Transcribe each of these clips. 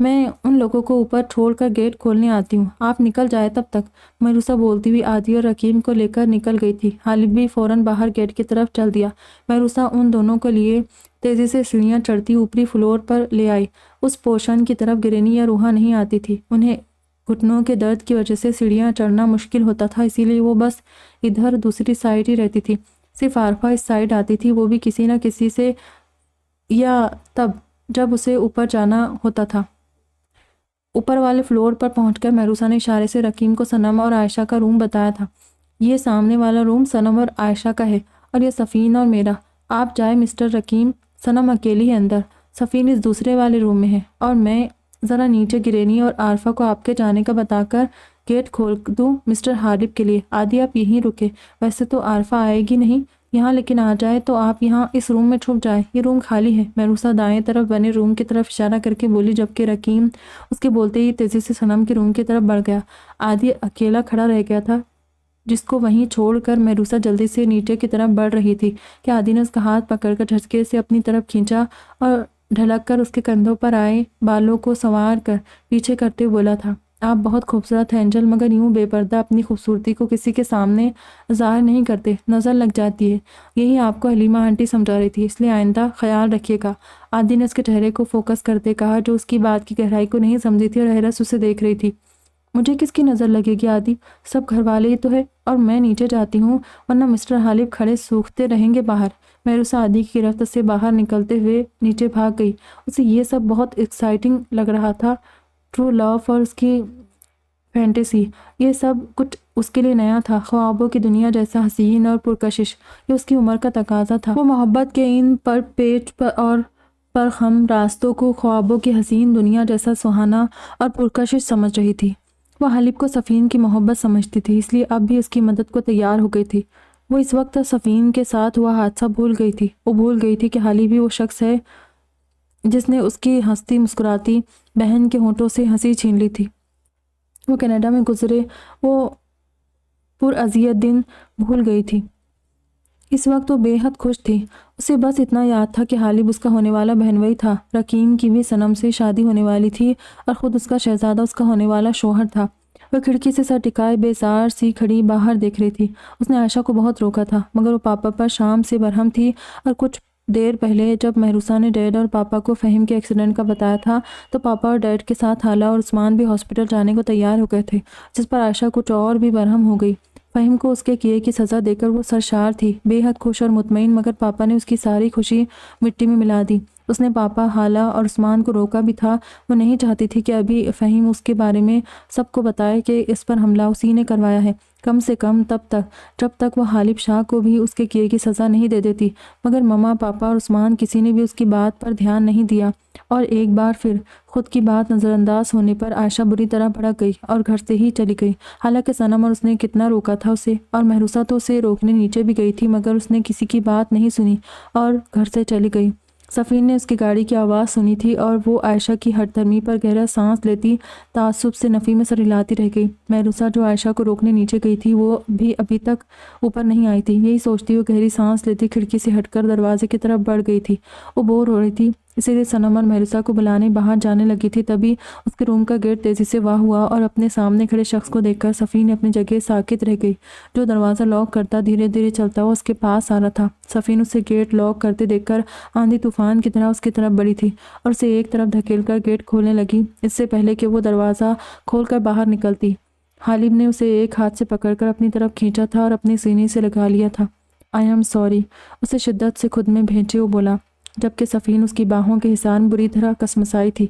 میں ان لوگوں کو اوپر چھوڑ کر گیٹ کھولنے آتی ہوں، آپ نکل جائے تب تک۔ مہروسہ بولتی ہوئی عادی اور رکیم کو لے کر نکل گئی تھی۔ غالب بھی فوراً باہر گیٹ کی طرف چل دیا۔ مہروسہ ان دونوں کو لیے تیزی سے سیڑھیاں چڑھتی اوپری فلور پر لے آئی۔ اس پوشن کی طرف گرینی یا روحا نہیں آتی تھی۔ انہیں گھٹنوں کے درد کی وجہ سے سیڑھیاں چڑھنا مشکل ہوتا تھا، اسی لیے وہ بس ادھر دوسری سائڈ ہی رہتی تھی۔ صرف عارفہ اس سائڈ آتی تھی، وہ بھی کسی نہ کسی سے، یا تب جب اسے اوپر جانا ہوتا تھا۔ اوپر والے فلور پر پہنچ کر مہروسہ نے اشارے سے رکیم کو صنم اور عائشہ کا روم بتایا تھا۔ یہ سامنے والا روم صنم اور عائشہ کا ہے اور یہ صفین اور میرا۔ آپ جائے مسٹر رکیم، صنم اکیلی ہے اندر، صفین اس دوسرے والے روم میں ہے، اور میں ذرا نیچے گرینی اور عارفہ کو آپ کے جانے کا بتا کر گیٹ کھول دوں مسٹر غالب کے لیے۔ عادی آپ یہیں رکے، ویسے تو عارفہ آئے گی نہیں یہاں، لیکن آ جائے تو آپ یہاں اس روم میں چھپ جائے، یہ روم خالی ہے۔ مہروسہ دائیں طرف بنے روم کی طرف اشارہ کر کے بولی، جبکہ رکیم اس کے بولتے ہی تیزی سے صنم کے روم کی طرف بڑھ گیا۔ عادی اکیلا کھڑا رہ گیا تھا، جس کو وہیں چھوڑ کر مہروسہ جلدی سے نیچے کی طرف بڑھ رہی تھی کہ عادی نے اس کا ہاتھ پکڑ کر جھٹکے سے اپنی طرف کھینچا اور ڈھلک کر اس کے کندھوں پر آئے بالوں کو سنوار کر پیچھے کرتے بولا تھا، آپ بہت خوبصورت ہیں اینجل، مگر یوں بے پردہ اپنی خوبصورتی کو کسی کے سامنے ظاہر نہیں کرتے، نظر لگ جاتی ہے۔ یہی آپ کو حلیمہ آنٹی سمجھا رہی تھی، اس لیے آئندہ خیال رکھیے گا۔ عادی نے اس کے چہرے کو فوکس کرتے کہا، جو اس کی بات کی گہرائی کو نہیں سمجھی تھی اور حیرت اسے دیکھ رہی تھی۔ مجھے کس کی نظر لگے گی عادی، سب گھر والے ہی تو ہے، اور میں نیچے جاتی ہوں ورنہ مسٹر غالب کھڑے سوکھتے رہیں گے باہر۔ مہروسہ عادی کی گرفت سے باہر نکلتے ہوئے نیچے بھاگ گئی۔ اسے یہ سب بہت ایکسائٹنگ لگ رہا تھا، ٹرو لو اور اس کی فینٹیسی، یہ سب کچھ اس کے لیے نیا تھا۔ خوابوں کی دنیا جیسا حسین اور پرکشش، یہ اس کی عمر کا تقاضا تھا۔ وہ محبت کے ان پر پیچ اور پرخم راستوں کو خوابوں کی حسین دنیا جیسا سہانا اور پرکشش سمجھ رہی تھی۔ وہ غالب کو صفین کی محبت سمجھتی تھی، اس لیے اب بھی اس کی مدد کو تیار ہو گئی تھی۔ وہ اس وقت صفین کے ساتھ ہوا حادثہ بھول گئی تھی۔ وہ بھول گئی تھی کہ غالب بھی وہ شخص ہے جس نے اس کی ہنستی مسکراتی بہن کے ہونٹوں سے ہنسی چھین لی تھی۔ وہ کینیڈا میں گزرے وہ پراذیت دن بھول گئی تھی۔ اس وقت وہ بے حد خوش تھی۔ اسے بس اتنا یاد تھا کہ غالب اس کا ہونے والا بہنوئی تھا، رکیم کی بھی صنم سے شادی ہونے والی تھی اور خود اس کا شہزادہ اس کا ہونے والا شوہر تھا۔ وہ کھڑکی سے سر ٹکائے بیزار سی کھڑی باہر دیکھ رہی تھی۔ اس نے عائشہ کو بہت روکا تھا، مگر وہ پاپا پر شام سے برہم تھی، اور کچھ دیر پہلے جب مہروسہ نے ڈیڈ اور پاپا کو فہیم کے ایکسیڈنٹ کا بتایا تھا تو پاپا اور ڈیڈ کے ساتھ حالہ اور عثمان بھی ہاسپٹل جانے کو تیار ہو گئے تھے، جس پر عائشہ کچھ اور بھی برہم ہو گئی۔ فہیم کو اس کے کیے کی سزا دے کر وہ سرشار تھی، بے حد خوش اور مطمئن، مگر پاپا نے اس کی ساری خوشی مٹی میں ملا دی۔ اس نے پاپا، حالہ اور عثمان کو روکا بھی تھا۔ وہ نہیں چاہتی تھی کہ ابھی فہیم اس کے بارے میں سب کو بتائے کہ اس پر حملہ اسی نے کروایا ہے، کم سے کم تب تک جب تک وہ غالب شاہ کو بھی اس کے کیے کی سزا نہیں دے دیتی۔ مگر مما، پاپا اور عثمان کسی نے بھی اس کی بات پر دھیان نہیں دیا، اور ایک بار پھر خود کی بات نظر انداز ہونے پر عائشہ بری طرح بھڑک گئی اور گھر سے ہی چلی گئی۔ حالانکہ صنم اور اس نے کتنا روکا تھا اسے، اور مہروسہ تو اسے روکنے نیچے بھی گئی تھی، مگر اس نے کسی کی بات نہیں سنی اور گھر سے چلی گئی۔ صفین نے اس کی گاڑی کی آواز سنی تھی اور وہ عائشہ کی ہٹ دھرمی پر گہرا سانس لیتی تعصب سے نفی میں سر ہلاتی رہ گئی۔ مہروسہ جو عائشہ کو روکنے نیچے گئی تھی، وہ بھی ابھی تک اوپر نہیں آئی تھی۔ یہی سوچتی وہ گہری سانس لیتی کھڑکی سے ہٹ کر دروازے کی طرف بڑھ گئی تھی۔ وہ بور ہو رہی تھی، اسی لیے صنم اور مہروسہ کو بلانے باہر جانے لگی تھی۔ تبھی اس کے روم کا گیٹ تیزی سے واہ ہوا اور اپنے سامنے کھڑے شخص کو دیکھ کر صفین اپنی جگہ ساکت رہ گئی۔ جو دروازہ لاک کرتا دھیرے دھیرے چلتا ہوا اس کے پاس آ رہا تھا۔ صفین اسے گیٹ لاک کرتے دیکھ کر آندھی طوفان کی طرح اس کی طرف بڑھی تھی اور اسے ایک طرف دھکیل کر گیٹ کھولنے لگی، اس سے پہلے کہ وہ دروازہ کھول کر باہر نکلتی۔ غالب نے اسے ایک ہاتھ سے پکڑ کر اپنی طرف کھینچا تھا اور اپنے سینے سے لگا لیا تھا۔ آئی ایم سوری، اسے شدت سے خود میں بھینچے وہ بولا، جبکہ صفین اس کی باہوں کے حصار میں بری طرح کسمسائی تھی۔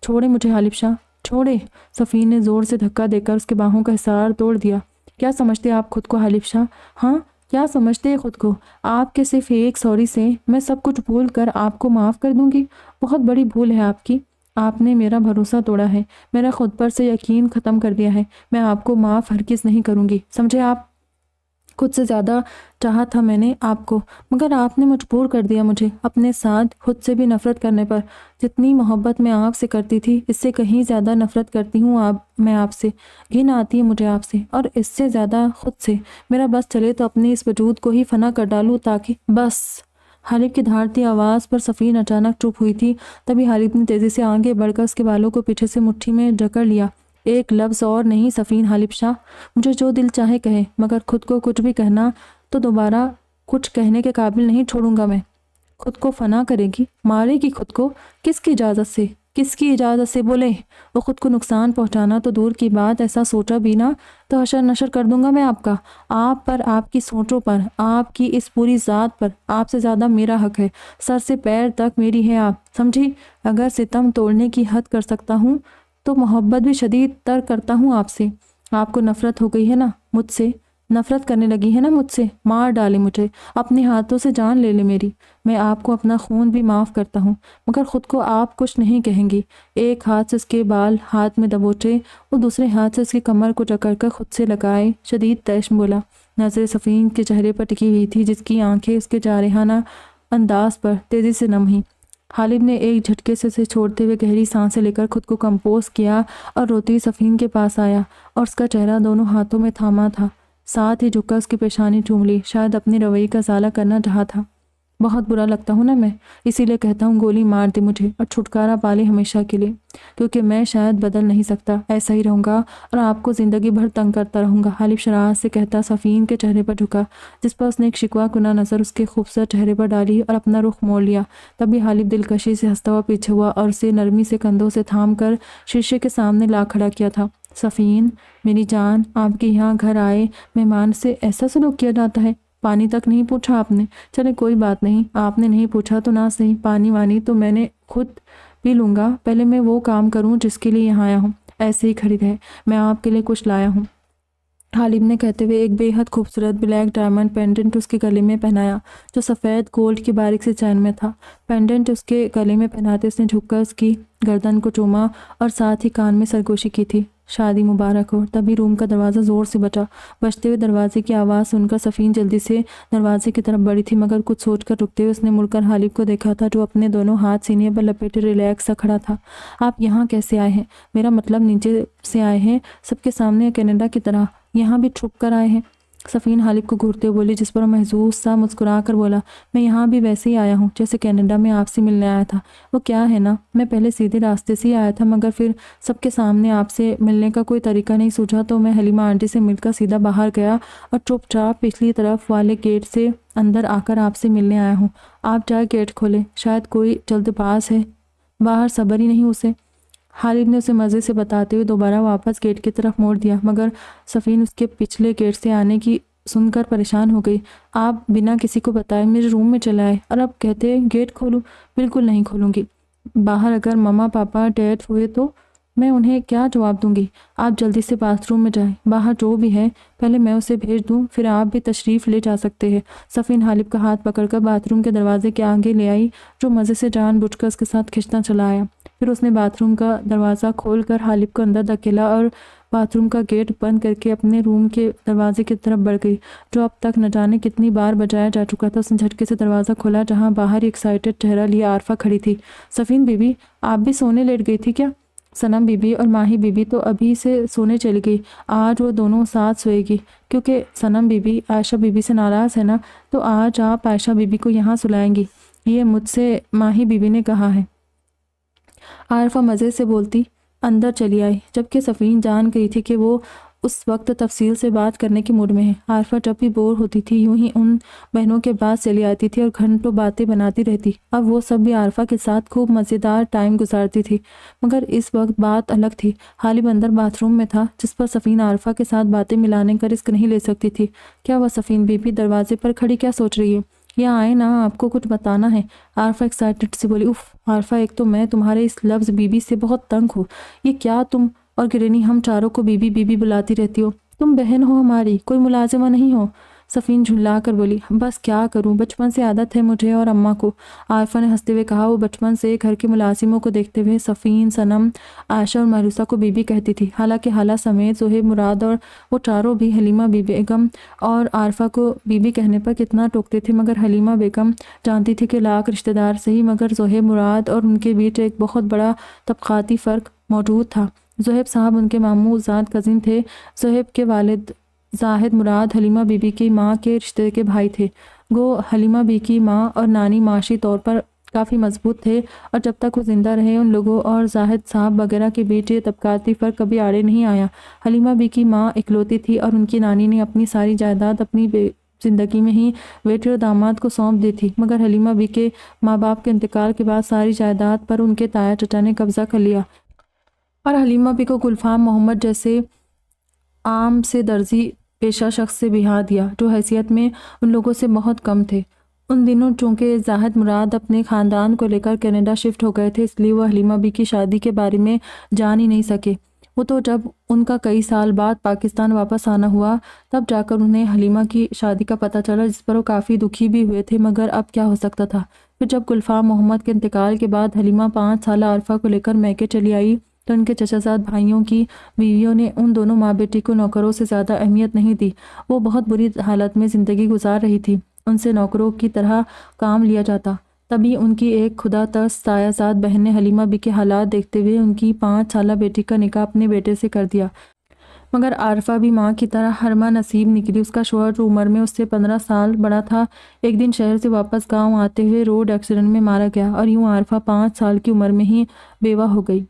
چھوڑے مجھے غالب شاہ، چھوڑے۔ صفین نے زور سے دھکا دے کر اس کے باہوں کا حصار توڑ دیا۔ کیا سمجھتے آپ خود کو غالب شاہ؟ ہاں، کیا سمجھتے خود کو؟ آپ کے صرف ایک سوری سے میں سب کچھ بھول کر آپ کو معاف کر دوں گی؟ بہت بڑی بھول ہے آپ کی۔ آپ نے میرا بھروسہ توڑا ہے، میرا خود پر سے یقین ختم کر دیا ہے۔ میں آپ کو معاف ہرگز نہیں کروں گی، سمجھے آپ؟ خود سے زیادہ چاہا تھا میں نے آپ کو، مگر آپ نے مجبور کر دیا مجھے اپنے ساتھ خود سے بھی نفرت کرنے پر۔ جتنی محبت میں آپ سے کرتی تھی، اس سے کہیں زیادہ نفرت کرتی ہوں میں آپ سے۔ گھن آتی ہے مجھے آپ سے، اور اس سے زیادہ خود سے۔ میرا بس چلے تو اپنے اس وجود کو ہی فنا کر ڈالوں، تاکہ بس۔ حالب کی دھاڑتی آواز پر صفین اچانک چپ ہوئی تھی۔ تبھی حالب نے تیزی سے آگے بڑھ کر اس کے بالوں کو پیچھے سے مٹھی میں جکڑ لیا۔ ایک لفظ اور نہیں صفین حالب شاہ، مجھے جو دل چاہے کہے، مگر خود کو کچھ بھی کہنا تو دوبارہ کچھ کہنے کے قابل نہیں چھوڑوں گا میں۔ خود کو فنا کرے گی، مارے گی خود کو، کس کی اجازت سے؟ کس کی اجازت سے بولے؟ وہ خود کو نقصان پہنچانا تو دور کی بات، ایسا سوچا بھی نہ تو حشر نشر کر دوں گا میں آپ کا، آپ پر، آپ کی سوچوں پر، آپ کی اس پوری ذات پر۔ آپ سے زیادہ میرا حق ہے، سر سے پیر تک میری ہے آپ، سمجھی؟ اگر ستم توڑنے کی حد کر سکتا ہوں تو محبت بھی شدید تر کرتا ہوں آپ سے۔ آپ کو نفرت ہو گئی ہے نا مجھ سے، نفرت کرنے لگی ہے نا مجھ سے، مار ڈالے مجھے، اپنے ہاتھوں سے جان لے لے میری، میں آپ کو اپنا خون بھی معاف کرتا ہوں، مگر خود کو آپ کچھ نہیں کہیں گی۔ ایک ہاتھ سے اس کے بال ہاتھ میں دبوچے، وہ دوسرے ہاتھ سے اس کی کمر کو جکڑ کر خود سے لگائے، شدید طیش بولا۔ نظر صفین کے چہرے پر ٹکی ہوئی تھی، جس کی آنکھیں اس کے جارحانہ انداز پر تیزی سے نم ہوئیں۔ حالب نے ایک جھٹکے سے اسے چھوڑتے ہوئے گہری سانسیں لے کر خود کو کمپوز کیا اور روتی صفین کے پاس آیا اور اس کا چہرہ دونوں ہاتھوں میں تھاما تھا، ساتھ ہی جھک کر اس کی پیشانی چوم لی، شاید اپنی رویے کا ازالہ کرنا چاہا تھا۔ بہت برا لگتا ہوں نا میں، اسی لیے کہتا ہوں گولی مار دے مجھے اور چھٹکارا پالے ہمیشہ کے لیے، کیونکہ میں شاید بدل نہیں سکتا، ایسا ہی رہوں گا اور آپ کو زندگی بھر تنگ کرتا رہوں گا۔ حالب شرارت سے کہتا صفین کے چہرے پر جھکا، جس پر اس نے ایک شکوہ کنہ نظر اس کے خوبصورت چہرے پر ڈالی اور اپنا رخ موڑ لیا۔ تبھی حالب دلکشی سے ہنستا ہوا پیچھے ہوا اور اسے نرمی سے کندھوں سے تھام کر شیشے کے سامنے لا کھڑا کیا تھا۔ صفین میری جان، آپ کے یہاں گھر آئے مہمان سے ایسا سلوک کیا جاتا ہے؟ پانی تک نہیں پوچھا آپ نے؟ چلے کوئی بات نہیں، آپ نے نہیں پوچھا تو نہ صحیح، پانی وانی تو میں نے خود پی لوں گا، پہلے میں وہ کام کروں جس کے لیے یہاں آیا ہوں۔ ایسے ہی کھڑی رہے، میں آپ کے لیے کچھ لایا ہوں۔ حالب نے کہتے ہوئے ایک بے حد خوبصورت بلیک ڈائمنڈ پینڈنٹ اس کے گلے میں پہنایا، جو سفید گولڈ کی باریک سے چین میں تھا۔ پینڈنٹ اس کے گلے میں پہناتے اس نے جھک کر اس کی گردن کو چوما اور ساتھ ہی کان میں سرگوشی کی تھی، شادی مبارک ہو۔ تبھی روم کا دروازہ زور سے بجتے ہوئے دروازے کی آواز سن کر صفین جلدی سے دروازے کی طرف بڑھی تھی، مگر کچھ سوچ کر رکتے ہوئے اس نے مڑ کر حالب کو دیکھا تھا، جو اپنے دونوں ہاتھ سینے پر لپیٹے ریلیکس سا کھڑا تھا۔ آپ یہاں کیسے آئے ہیں؟ میرا مطلب نیچے سے آئے ہیں، سب کے سامنے، کینیڈا کی طرح یہاں بھی چھپ کر آئے ہیں؟ صفین حالب کو گھورتے ہوئے بولی، جس پر وہ محظوظ سا مسکرا کر بولا، میں یہاں بھی ویسے ہی آیا ہوں جیسے کینیڈا میں آپ سے ملنے آیا تھا۔ وہ کیا ہے نا، میں پہلے سیدھے راستے سے ہی آیا تھا، مگر پھر سب کے سامنے آپ سے ملنے کا کوئی طریقہ نہیں سوچا تو میں حلیمہ آنٹی سے مل کر سیدھا باہر گیا اور چپ چاپ پچھلی طرف والے گیٹ سے اندر آ کر آپ سے ملنے آیا ہوں۔ آپ جائے گیٹ کھولے، شاید کوئی جلد باز ہے باہر، صبر ہی نہیں اسے۔ حالب نے اسے مزے سے بتاتے ہوئے دوبارہ واپس گیٹ کی طرف موڑ دیا، مگر صفین اس کے پچھلے گیٹ سے آنے کی سن کر پریشان ہو گئی۔ آپ بنا کسی کو بتائے میرے روم میں چلے آئے اور اب کہتے ہیں گیٹ کھولوں؟ بالکل نہیں کھولوں گی۔ باہر اگر مما پاپا ڈیڈ ہوئے تو میں انہیں کیا جواب دوں گی؟ آپ جلدی سے باتھ روم میں جائیں، باہر جو بھی ہے پہلے میں اسے بھیج دوں، پھر آپ بھی تشریف لے جا سکتے ہیں۔ صفین حالب کا ہاتھ پکڑ کر باتھ روم کے دروازے کے آگے لے آئی، جو مزے سے جان بوجھ کر اس کے ساتھ کھنچتا چلا آیا۔ پھر اس نے باتھ روم کا دروازہ کھول کر حالب کو اندر دھکیلا اور باتھ روم کا گیٹ بند کر کے اپنے روم کے دروازے کی طرف بڑھ گئی، جو اب تک نہ جانے کتنی بار بجایا جا چکا تھا۔ اس نے جھٹکے سے دروازہ کھولا، جہاں باہر ایکسائٹڈ چہرہ لیے عارفہ کھڑی تھی۔ صفین بی بی، آپ بھی سونے لیٹ گئی تھی کیا؟ صنم بی بی اور ماہی بی بی تو ابھی سے سونے چلی گئی، آج وہ دونوں ساتھ سوئے گی، کیونکہ صنم بی بی عائشہ بی بی سے ناراض ہے نا، تو آج آپ عائشہ بی بی کو یہاں سلائیں گی، یہ مجھ سے ماہی بی بی نے کہا ہے۔ عارفہ مزے سے بولتی اندر چلی آئی، جبکہ صفین جان گئی تھی کہ وہ اس وقت تفصیل سے بات کرنے کے موڈ میں ہے۔ عارفہ جب بھی بور ہوتی تھی یوں ہی ان بہنوں کے پاس چلی آتی تھی اور گھنٹوں باتیں بناتی رہتی۔ اب وہ سب بھی عارفہ کے ساتھ خوب مزیدار ٹائم گزارتی تھی، مگر اس وقت بات الگ تھی۔ حالب اندر باتھ روم میں تھا، جس پر صفین عارفہ کے ساتھ باتیں ملانے کا رسک نہیں لے سکتی تھی۔ کیا وہ صفین بی بی دروازے پر کھڑی کیا سوچ رہی ہے؟ یہاں آئے نا، آپ کو کچھ بتانا ہے، عارفہ ایکسائٹڈ سے بولی۔ اف عارفہ، ایک تو میں تمہارے اس لفظ بی بی سے بہت تنگ ہوں، یہ کیا تم اور گرینی ہم چاروں کو بی بی بلاتی رہتی ہو؟ تم بہن ہو ہماری، کوئی ملازمہ نہیں ہو؟ صفین جھلا کر بولی، بس کیا کروں، بچپن سے عادت ہے مجھے اور اماں کو۔ عارفہ نے ہنستے ہوئے کہا، وہ بچپن سے گھر کے ملازموں کو دیکھتے ہوئے صفین، صنم، عائشہ اور محروسہ کو بی بی کہتی تھی، حالانکہ حالہ سمیت زہیب، مراد اور وہ چاروں بھی حلیمہ بیگم اور عارفہ کو بی بی کہنے پر کتنا ٹوکتے تھے، مگر حلیمہ بیگم جانتی تھی کہ لاکھ رشتہ دار صحیح، مگر زہیب، مراد اور ان کے بیچ ایک بہت بڑا طبقاتی فرق موجود تھا۔ زہیب صاحب ان کے ماموں زاد کزن تھے۔ زہیب کے والد زاہد مراد حلیمہ بی بی کی ماں کے رشتے کے بھائی تھے۔ گو حلیمہ بی کی ماں اور نانی معاشی طور پر کافی مضبوط تھے اور جب تک وہ زندہ رہے ان لوگوں اور زاہد صاحب وغیرہ کے بیچ یہ طبقاتی فرق کبھی آڑے نہیں آیا۔ حلیمہ بی کی ماں اکلوتی تھی اور ان کی نانی نے اپنی ساری جائیداد اپنی زندگی میں ہی بیٹے اور داماد کو سونپ دی تھی، مگر حلیمہ بی کے ماں باپ کے انتقال کے بعد ساری جائیداد پر ان کے تایا چچا نے قبضہ کر لیا اور حلیمہ بی کو گلفام محمد جیسے عام سے درزی پیشہ شخص سے بہا دیا جو حیثیت میں ان لوگوں سے بہت کم تھے۔ ان دنوں چونکہ زاہد مراد اپنے خاندان کو لے کر کینیڈا شفٹ ہو گئے تھے، اس لیے وہ حلیمہ بی کی شادی کے بارے میں جان ہی نہیں سکے۔ وہ تو جب ان کا کئی سال بعد پاکستان واپس آنا ہوا تب جا کر انہیں حلیمہ کی شادی کا پتہ چلا، جس پر وہ کافی دکھی بھی ہوئے تھے، مگر اب کیا ہو سکتا تھا۔ پھر جب گلفام محمد کے انتقال کے بعد حلیمہ 5 سالہ عارفہ کو لے کر میکے چلی آئی تو ان کے چچا زاد بھائیوں کی بیویوں نے ان دونوں ماں بیٹی کو نوکروں سے زیادہ اہمیت نہیں دی۔ وہ بہت بری حالت میں زندگی گزار رہی تھی، ان سے نوکروں کی طرح کام لیا جاتا۔ تبھی ان کی ایک خدا ترس تایا زاد بہن نے حلیمہ بی کے حالات دیکھتے ہوئے ان کی 5 سالہ بیٹی کا نکاح اپنے بیٹے سے کر دیا، مگر عارفہ بھی ماں کی طرح حرمہ نصیب نکلی۔ اس کا شوہر جو عمر میں اس سے 15 سال بڑا تھا، ایک دن شہر سے واپس گاؤں آتے ہوئے روڈ ایکسیڈنٹ میں مارا گیا اور یوں عارفہ 5 سال کی عمر میں ہی بیوہ ہو گئی۔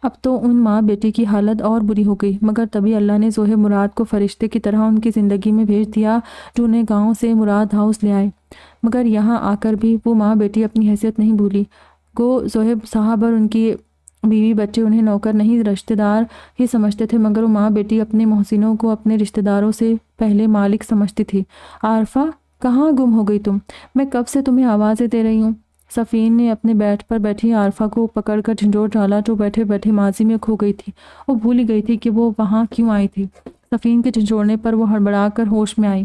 اب تو ان ماں بیٹی کی حالت اور بری ہو گئی، مگر تبھی اللہ نے ذوہے مراد کو فرشتے کی طرح ان کی زندگی میں بھیج دیا جو انہیں گاؤں سے مراد ہاؤس لے آئے۔ مگر یہاں آ کر بھی وہ ماں بیٹی اپنی حیثیت نہیں بھولی۔ گو ذوہب صاحب اور ان کی بیوی بچے انہیں نوکر نہیں رشتہ دار ہی سمجھتے تھے، مگر وہ ماں بیٹی اپنے محسنوں کو اپنے رشتہ داروں سے پہلے مالک سمجھتی تھی۔ عارفہ کہاں گم ہو گئی تم؟ میں کب سے تمہیں آوازیں دے رہی ہوں۔ سفین نے اپنے بیٹ پر بیٹھی عارفہ کو پکڑ کر جھنجھوڑ ڈالا جو بیٹھے بیٹھے ماضی میں کھو گئی تھی۔ وہ بھول ہی گئی تھی کہ وہ وہاں کیوں آئی تھی۔ سفین کے جھنجھوڑنے پر وہ ہڑبڑا کر ہوش میں آئی۔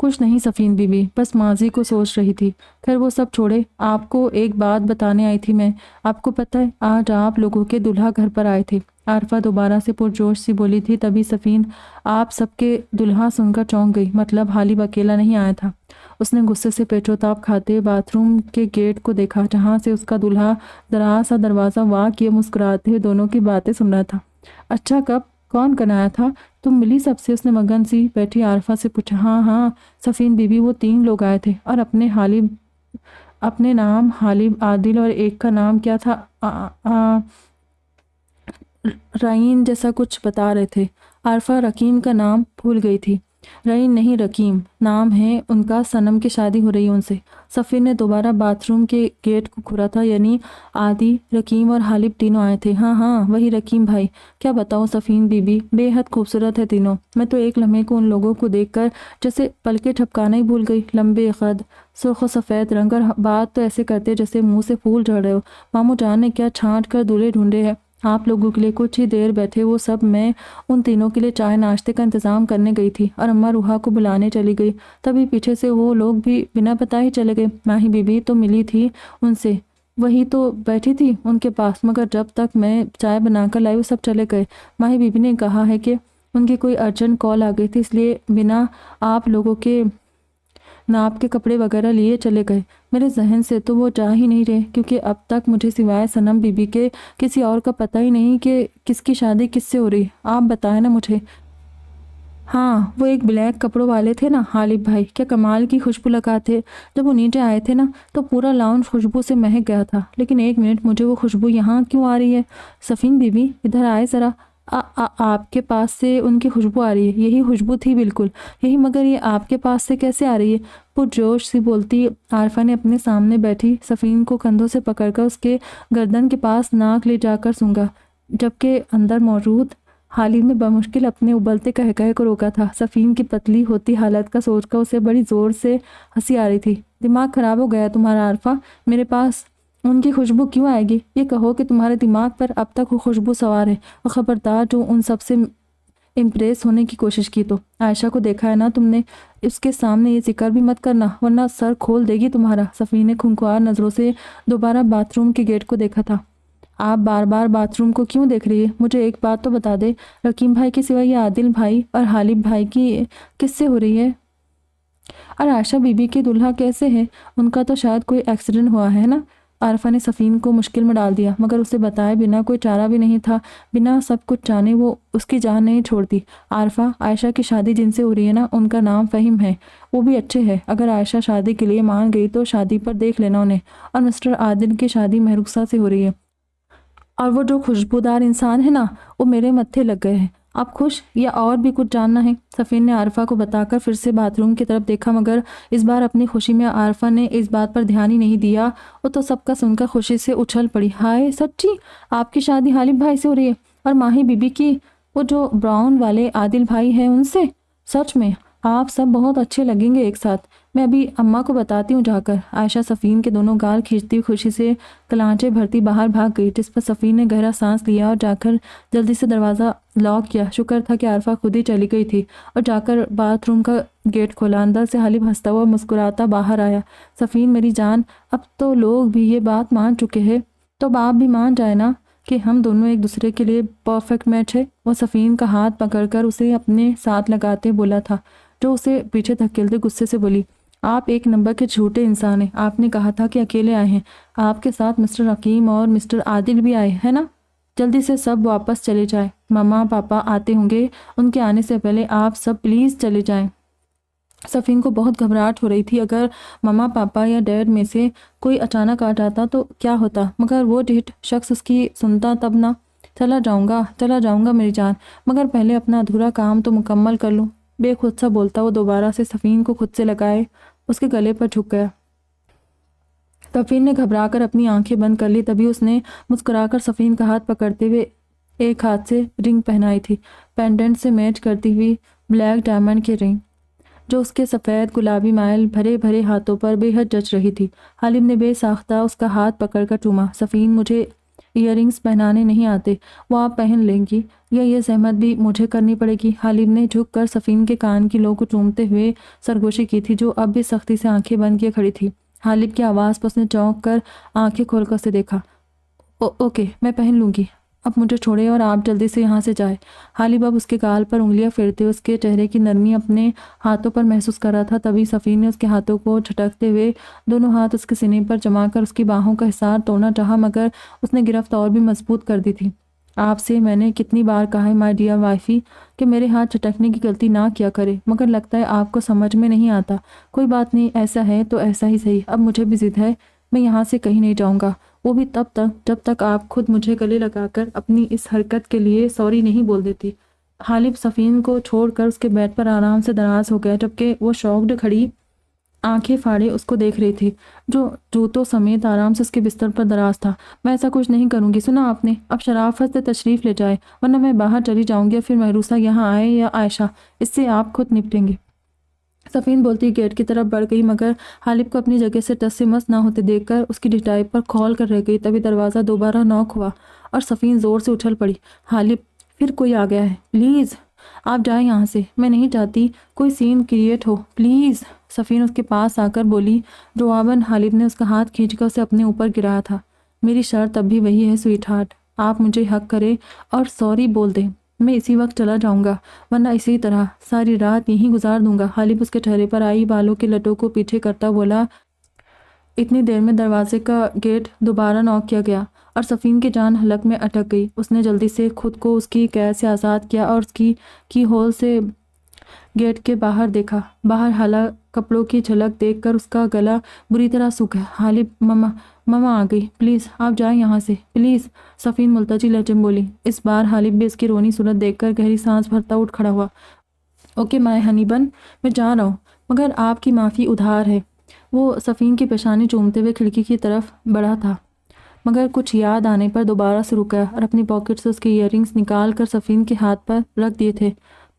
کچھ نہیں سفین بی بی، بس ماضی کو سوچ رہی تھی۔ خیر وہ سب چھوڑے، آپ کو ایک بات بتانے آئی تھی میں۔ آپ کو پتہ ہے آج آپ لوگوں کے دلہا گھر پر آئے تھے۔ عارفہ دوبارہ سے پرجوش سی بولی تھی، تبھی سفین آپ سب کے دلہا سن کر چونک گئی، مطلب حالیب اکیلا نہیں آیا تھا۔ اس نے غصے سے پیٹ و تاب کھاتے باتھ روم کے گیٹ کو دیکھا جہاں سے اس کا دلہا دراز سا دروازہ وا کیے مسکراتے ہوئے دونوں کی باتیں سن رہا تھا۔ اچھا کب؟ کون کنایا تھا؟ تم ملی سب سے؟ اس نے مگن سی بیٹھی عارفہ سے پوچھا۔ ہاں ہاں سفین بی بی، وہ 3 لوگ آئے تھے اور اپنے نام حالیب، عادل اور ایک کا نام کیا تھا رعین جیسا کچھ بتا رہے تھے۔ عارفہ رقیم کا نام بھول گئی تھی۔ رعین نہیں رقیم نام ہے ان کا، صنم کی شادی ہو رہی ہے ان سے۔ سفیر نے دوبارہ باتھ روم کے گیٹ کو کھولا تھا، یعنی عادی، رقیم اور حالیب تینوں آئے تھے۔ ہاں ہاں وہی رقیم بھائی۔ کیا بتاؤ سفین بی بی، بے حد خوبصورت ہے تینوں۔ میں تو ایک لمحے کو ان لوگوں کو دیکھ کر جیسے پلکیں ٹھپکانا ہی بھول گئی۔ لمبے قد، سرخ و سفید رنگ، اور بات تو ایسے کرتے جیسے منہ سے پھول جھڑ رہے ہو۔ ماموں جان نے کیا چھانٹ کر دولہے ڈھونڈے ہیں آپ لوگوں کے لیے۔ کچھ ہی دیر بیٹھے وہ سب، میں ان تینوں کے لیے چائے ناشتے کا انتظام کرنے گئی تھی اور اماں روحا کو بلانے چلی گئی، تبھی پیچھے سے وہ لوگ بھی بنا بتائے چلے گئے۔ ماہی بی بی تو ملی تھی ان سے، وہی تو بیٹھی تھی ان کے پاس، مگر جب تک میں چائے بنا کر لائی وہ سب چلے گئے۔ ماہی بی بی نے کہا ہے کہ ان کی کوئی ارجنٹ کال آ گئی تھی، اس لیے بنا آپ لوگوں کے ناپ کے کپڑے وغیرہ لیے چلے گئے۔ میرے ذہن سے تو وہ جا ہی نہیں رہے، کیونکہ اب تک مجھے سوائے صنم بی بی کے کسی اور کا پتہ ہی نہیں کہ کس کی شادی کس سے ہو رہی۔ آپ بتائیں نا مجھے۔ ہاں وہ ایک بلیک کپڑوں والے تھے نا حالیب بھائی، کیا کمال کی خوشبو لگاتے۔ جب وہ نیچے آئے تھے نا تو پورا لاؤنج خوشبو سے مہک گیا تھا، لیکن ایک منٹ، مجھے وہ خوشبو یہاں کیوں آ رہی ہے؟ سفین بی بی ادھر آئے ذرا۔ آپ کے پاس سے ان کی خوشبو آ رہی ہے۔ یہی خوشبو تھی بالکل یہی، مگر یہ آپ کے پاس سے کیسے آ رہی ہے؟ پرجوش سی بولتی عارفہ نے اپنے سامنے بیٹھی سفین کو کندھوں سے پکڑ کر اس کے گردن کے پاس ناک لے جا کر سونگا، جبکہ اندر موجود حالیب نے بمشکل اپنے ابلتے قہقہے کو روکا تھا۔ سفین کی پتلی ہوتی حالت کا سوچ کر اسے بڑی زور سے ہنسی آ رہی تھی۔ دماغ خراب ہو گیا تمہارا عارفہ؟ میرے پاس ان کی خوشبو کیوں آئے گی؟ یہ کہو کہ تمہارے دماغ پر اب تک وہ خوشبو سوار ہے، اور خبردار جو ان سب سے امپریس ہونے کی کوشش کی تو عائشہ کو دیکھا ہے نا تم نے، اس کے سامنے یہ ذکر بھی مت کرنا ورنہ سر کھول دے گی تمہارا۔ سفین نے کھنکھوار نظروں سے دوبارہ باتھ روم کے گیٹ کو دیکھا تھا۔ آپ بار بار باتھ روم کو کیوں دیکھ رہی ہے؟ مجھے ایک بات تو بتا دے، رقیم بھائی کے سوا یہ عادل بھائی اور حالیب بھائی کی کس سے ہو رہی ہے؟ اور عائشہ بی بی کے دلہا کیسے ہیں؟ ان کا تو شاید کوئی ایکسیڈنٹ ہوا ہے نا؟ عارفہ نے صفین کو مشکل میں ڈال دیا، مگر اسے بتائے بنا کوئی چارہ بھی نہیں تھا۔ بنا سب کچھ جانے وہ اس کی جان نہیں چھوڑتی۔ عارفہ، عائشہ کی شادی جن سے ہو رہی ہے نا، ان کا نام فہیم ہے، وہ بھی اچھے ہیں۔ اگر عائشہ شادی کے لیے مان گئی تو شادی پر دیکھ لینا انہیں۔ اور مسٹر عادل کی شادی محروسہ سے ہو رہی ہے، اور وہ جو خوشبودار انسان ہے نا، وہ میرے متھے لگ گئے ہیں۔ آپ خوش یا اور بھی کچھ جاننا ہے؟ صفین نے عارفہ کو بتا کر پھر سے باتھ روم کی طرف دیکھا، مگر اس بار اپنی خوشی میں عارفہ نے اس بات پر دھیان ہی نہیں دیا۔ وہ تو سب کا سن کر خوشی سے اچھل پڑی۔ ہائے سچی! آپ کی شادی غالب بھائی سے ہو رہی ہے؟ اور ماہی بی بی کی؟ وہ جو براؤن والے عادل بھائی ہیں ان سے؟ سچ میں آپ سب بہت اچھے لگیں گے ایک ساتھ۔ میں ابھی اماں کو بتاتی ہوں جا کر۔ عائشہ صفین کے دونوں گال کھینچتی خوشی سے کلانچے بھرتی باہر بھاگ گئی، جس پر صفین نے گہرا سانس لیا اور جا کر جلدی سے دروازہ لاک کیا۔ شکر تھا کہ عارفہ خود ہی چلی گئی تھی، اور جا کر باتھ روم کا گیٹ کھولا۔ اندر سے حالب ہنستا ہوا مسکراتا باہر آیا۔ صفین میری جان، اب تو لوگ بھی یہ بات مان چکے ہیں، تو اب آپ بھی مان جائے نا کہ ہم دونوں ایک دوسرے کے لیے پرفیکٹ میچ ہے۔ وہ صفین کا ہاتھ پکڑ کر اسے اپنے ساتھ لگاتے بولا تھا، جو اسے پیچھے دھکیلتے غصے سے بولی، آپ ایک نمبر کے جھوٹے انسان ہیں۔ آپ نے کہا تھا کہ اکیلے آئے ہیں، آپ کے ساتھ مسٹر حکیم اور مسٹر عادل بھی آئے ہیں نا؟ جلدی سے سب واپس چلے جائیں، ماما پاپا آتے ہوں گے، ان کے آنے سے پہلے آپ سب پلیز چلے جائیں۔ صفین کو بہت گھبراہٹ ہو رہی تھی، اگر ماما پاپا یا ڈیڈ میں سے کوئی اچانک آ جاتا تو کیا ہوتا، مگر وہ ڈھیٹ شخص اس کی سنتا تب نہ۔ چلا جاؤں گا میری جان، مگر پہلے اپنا ادھورا کام تو مکمل کر لوں۔ بے خود سا بولتا وہ دوبارہ سے صفین کو خود سے لگائے اس کے گلے پر جھک گیا۔ صفین نے گھبرا کر اپنی آنکھیں بند کر لی، تبھی اس نے مسکرا کر صفین کا ہاتھ پکڑتے ہوئے ایک ہاتھ سے رنگ پہنائی تھی، پینڈنٹ سے میچ کرتی ہوئی بلیک ڈائمنڈ کی رنگ، جو اس کے سفید گلابی مائل بھرے بھرے ہاتھوں پر بے حد جچ رہی تھی۔ حالب نے بے ساختہ اس کا ہاتھ پکڑ کر چوما۔ صفین، مجھے ایئر رنگز پہنانے نہیں آتے، وہ آپ پہن لیں گی یا یہ زحمت بھی مجھے کرنی پڑے گی؟ حالب نے جھک کر صفین کے کان کی لو کو چومتے ہوئے سرگوشی کی تھی، جو اب بھی سختی سے آنکھیں بند کیے کھڑی تھی۔ حالب کی آواز پر اس نے چونک کر آنکھیں کھول کر اسے دیکھا۔ اوکے، میں پہن لوں گی، اب مجھے چھوڑے اور آپ جلدی سے یہاں سے جائے۔ حالب اب اس کے گال پر انگلیاں پھیرتے اس کے چہرے کی نرمی اپنے ہاتھوں پر محسوس کر رہا تھا۔ تبھی صفین نے اس کے ہاتھوں کو جھٹکتے ہوئے دونوں ہاتھ اس کے سینے پر جما کر اس کی باہوں کا حصار توڑنا چاہا، مگر اس نے گرفت اور بھی مضبوط کر دی تھی۔ آپ سے میں نے کتنی بار کہا ہے مائی ڈیئر وائفی کہ میرے ہاتھ جھٹکنے کی غلطی نہ کیا کرے، مگر لگتا ہے آپ کو سمجھ میں نہیں آتا۔ کوئی بات نہیں، ایسا ہے تو ایسا ہی صحیح، اب مجھے بھی ضد ہے، میں یہاں سے کہیں نہیں جاؤں گا، وہ بھی تب تک جب تک آپ خود مجھے گلے لگا کر اپنی اس حرکت کے لیے سوری نہیں بول دیتی۔ حالب صفین کو چھوڑ کر اس کے بیڈ پر آرام سے دراز ہو گیا، جبکہ وہ شاکڈ کھڑی آنکھیں پھاڑے اس کو دیکھ رہی تھی، جو جوتوں سمیت آرام سے اس کے بستر پر دراز تھا۔ میں ایسا کچھ نہیں کروں گی، سنا آپ نے؟ اب شرافت سے تشریف لے جائے، ورنہ میں باہر چلی جاؤں گی، پھر محروسہ یہاں آئے یا عائشہ، اس سے آپ خود نپٹیں گے۔ صفین بولتی گیٹ کی طرف بڑھ گئی، مگر حالب کو اپنی جگہ سے ٹس سے مس نہ ہوتے دیکھ کر اس کی ڈٹائی پر کھول کر رہ گئی۔ تبھی دروازہ دوبارہ نوک ہوا اور صفین زور سے اچھل پڑی۔ حالب، پھر کوئی آ گیا ہے، پلیز آپ جائیں یہاں سے، میں نہیں چاہتی کوئی سین کریٹ ہو، پلیز۔ صفین اس کے پاس آ کر بولی۔ جواباً حالب نے اس کا ہاتھ کھینچ کر اسے اپنے اوپر گرایا تھا۔ میری شرط اب بھی وہی ہے سویٹ ہارٹ، آپ مجھے حق کرے اور سوری بول دیں، میں اسی وقت چلا جاؤں گا، ورنہ اسی طرح ساری رات یہیں گزار دوں گا۔ حالب اس کے چہرے پر آئی بالوں کے لٹوں کو پیچھے کرتا بولا۔ اتنی دیر میں دروازے کا گیٹ دوبارہ نوک کیا گیا اور صفین کی جان حلق میں اٹک گئی۔ اس نے جلدی سے خود کو اس کی قید سے آزاد کیا اور اس کی ہول سے گیٹ کے باہر دیکھا۔ باہر حالہ کپڑوں کی جھلک دیکھ کر اس کا گلا بری طرح سوکھا۔ حالب، ماما آ گئی، پلیز آپ جائیں یہاں سے، پلیز، صفین ملتجی لہجے میں بولی۔ اس بار حالب بھی اس کی رونی صورت دیکھ کر گہری سانس بھرتا اٹھ کھڑا ہوا۔ اوکے مائی ہنی بن، میں جا رہا ہوں، مگر آپ کی معافی ادھار ہے۔ وہ صفین کی پیشانی چومتے ہوئے کھڑکی کی طرف بڑھا تھا، مگر کچھ یاد آنے پر دوبارہ سے رک گیا اور اپنی پاکٹ سے اس کے ایئر رنگز نکال کر صفین کے ہاتھ پر رکھ دیے تھے۔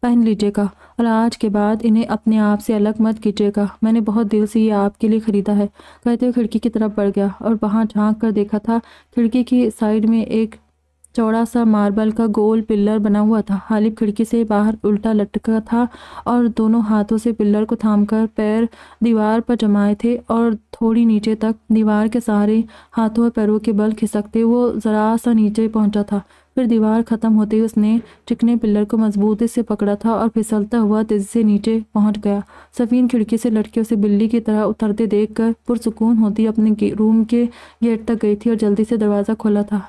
پہن لیجیے گا اور آج کے بعد انہیں اپنے آپ سے الگ مت کیجیے گا، میں نے بہت دل سے یہ آپ کے لیے خریدا ہے، کہتے ہوئے کھڑکی کی طرف بڑھ گیا اور وہاں جھانک کر دیکھا تھا کھڑکی کی سائیڈ میں ایک چوڑا سا ماربل کا گول پلر بنا ہوا تھا۔ حالب کھڑکی سے باہر الٹا لٹکا تھا اور دونوں ہاتھوں سے پلر کو تھام کر پیر دیوار پر جمائے تھے اور تھوڑی نیچے تک دیوار کے سہارے ہاتھوں اور پیروں کے بل کھسکتے وہ ذرا سا نیچے پہنچا تھا۔ پھر دیوار ختم ہوتے ہی اس نے چکنے پلر کو مضبوطی سے پکڑا تھا اور پھسلتا ہوا تیزی سے نیچے پہنچ گیا۔ صفین کھڑکی سے لٹکے اسے بلی کی طرح اترتے دیکھ کر پرسکون ہوتی اپنے روم کے گیٹ تک گئی تھی اور جلدی سے دروازہ کھولا تھا۔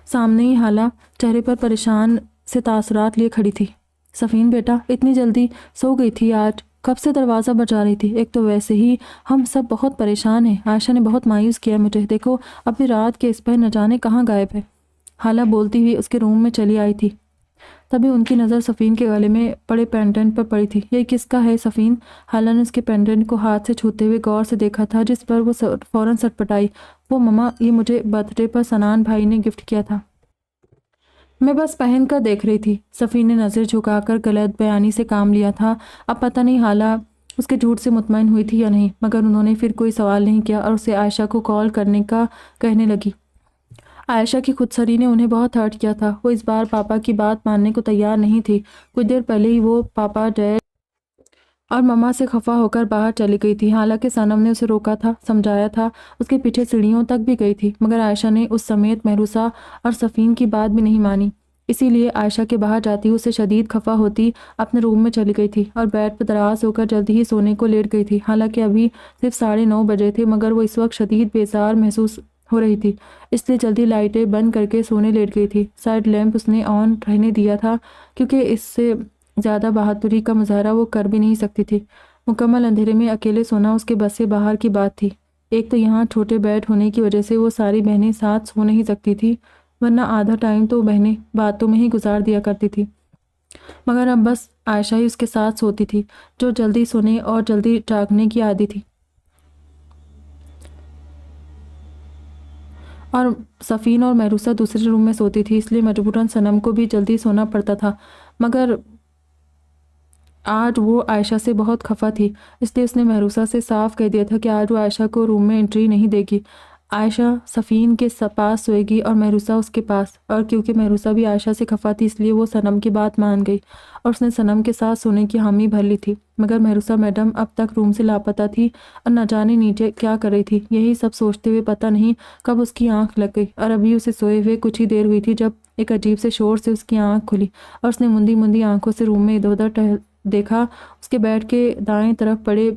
سامنے ہی حالہ چہرے پر پریشان سے تاثرات لیے کھڑی تھی۔ صفین بیٹا، اتنی جلدی سو گئی تھی آج؟ کب سے دروازہ بجا رہی تھی؟ ایک تو ویسے ہی ہم سب بہت پریشان ہیں، عائشہ نے بہت مایوس کیا مجھے، دیکھو ابھی رات کے اس پہ نہ جانے کہاں غائب ہے۔ حالہ بولتی ہوئی اس کے روم میں چلی آئی تھی۔ تبھی ان کی نظر صفین کے گلے میں پڑے پینڈنٹ پر پڑی تھی۔ یہ کس کا ہے صفین؟ حالہ نے اس کے پینڈنٹ کو ہاتھ سے چھوتے ہوئے غور سے دیکھا تھا، جس پر وہ فوراً سٹپٹائی۔ وہ مما، یہ مجھے برتھ ڈے پر سنان بھائی نے گفٹ کیا تھا، میں بس پہن کر دیکھ رہی تھی۔ صفین نے نظر جھکا کر غلط بیانی سے کام لیا تھا۔ اب پتہ نہیں حالہ اس کے جھوٹ سے مطمئن ہوئی تھی یا نہیں، مگر انہوں نے پھر کوئی سوال نہیں کیا اور اسے عائشہ کو کال کرنے کا کہنے لگی۔ عائشہ کی خودسری نے انہیں بہت ہرٹ کیا تھا۔ وہ اس بار پاپا کی بات ماننے کو تیار نہیں تھی۔ کچھ دیر پہلے ہی وہ پاپا، ڈیڈ اور مما سے خفا ہو کر باہر چلی گئی تھی۔ حالانکہ صنم نے اسے روکا تھا، سمجھایا تھا، اس کے پیچھے سیڑھیوں تک بھی گئی تھی، مگر عائشہ نے اس سمیت محروسہ اور صفین کی بات بھی نہیں مانی۔ اسی لیے عائشہ کے باہر جاتی اسے شدید خفا ہوتی اپنے روم میں چلی گئی تھی اور بیڈ پر دراز ہو کر جلدی ہی سونے کو لیٹ گئی تھی۔ حالانکہ ابھی صرف 9:30 بجے تھے، مگر وہ اس وقت شدید بیزار محسوس ہو رہی تھی، اس لیے جلدی لائٹیں بند کر کے سونے لیٹ گئی تھی۔ سائڈ لیمپ اس نے آن رہنے دیا تھا، کیونکہ اس سے زیادہ بہادری کا مظاہرہ وہ کر بھی نہیں سکتی تھی۔ مکمل اندھیرے میں اکیلے سونا اس کے بس سے باہر کی بات تھی۔ ایک تو یہاں چھوٹے بیڈ ہونے کی وجہ سے وہ ساری بہنیں ساتھ سو نہیں سکتی تھی، ورنہ آدھا ٹائم تو بہنیں باتوں میں ہی گزار دیا کرتی تھی، مگر اب بس عائشہ ہی اس کے ساتھ سوتی تھی، جو جلدی سونے اور جلدی جاگنے کی عادی تھی۔ اور صفین اور محروسہ دوسرے روم میں سوتی تھی، اس لیے مجبوراً صنم کو بھی جلدی سونا پڑتا تھا۔ مگر آج وہ عائشہ سے بہت خفا تھی، اس لیے اس نے محروسہ سے صاف کہہ دیا تھا کہ آج وہ عائشہ کو روم میں انٹری نہیں دے گی۔ عائشہ صفین کے پاس سوئے گی اور محروسہ اس کے پاس، اور کیونکہ محروسہ بھی عائشہ سے خفا تھی، اس لیے وہ صنم کی بات مان گئی اور اس نے صنم کے ساتھ سونے کی حامی بھر لی تھی۔ مگر محروسہ میڈم اب تک روم سے لاپتہ تھی اور نہ جانے نیچے کیا کر رہی تھی۔ یہی سب سوچتے ہوئے پتہ نہیں کب اس کی آنکھ لگ گئی اور ابھی اسے سوئے ہوئے کچھ ہی دیر ہوئی تھی جب ایک عجیب سے شور سے اس کی آنکھ کھلی اور اس نے مندی مندی آنکھوں سے روم میں ادھر ادھر دیکھا۔ اس کے بیڈ کے دائیں طرف پڑے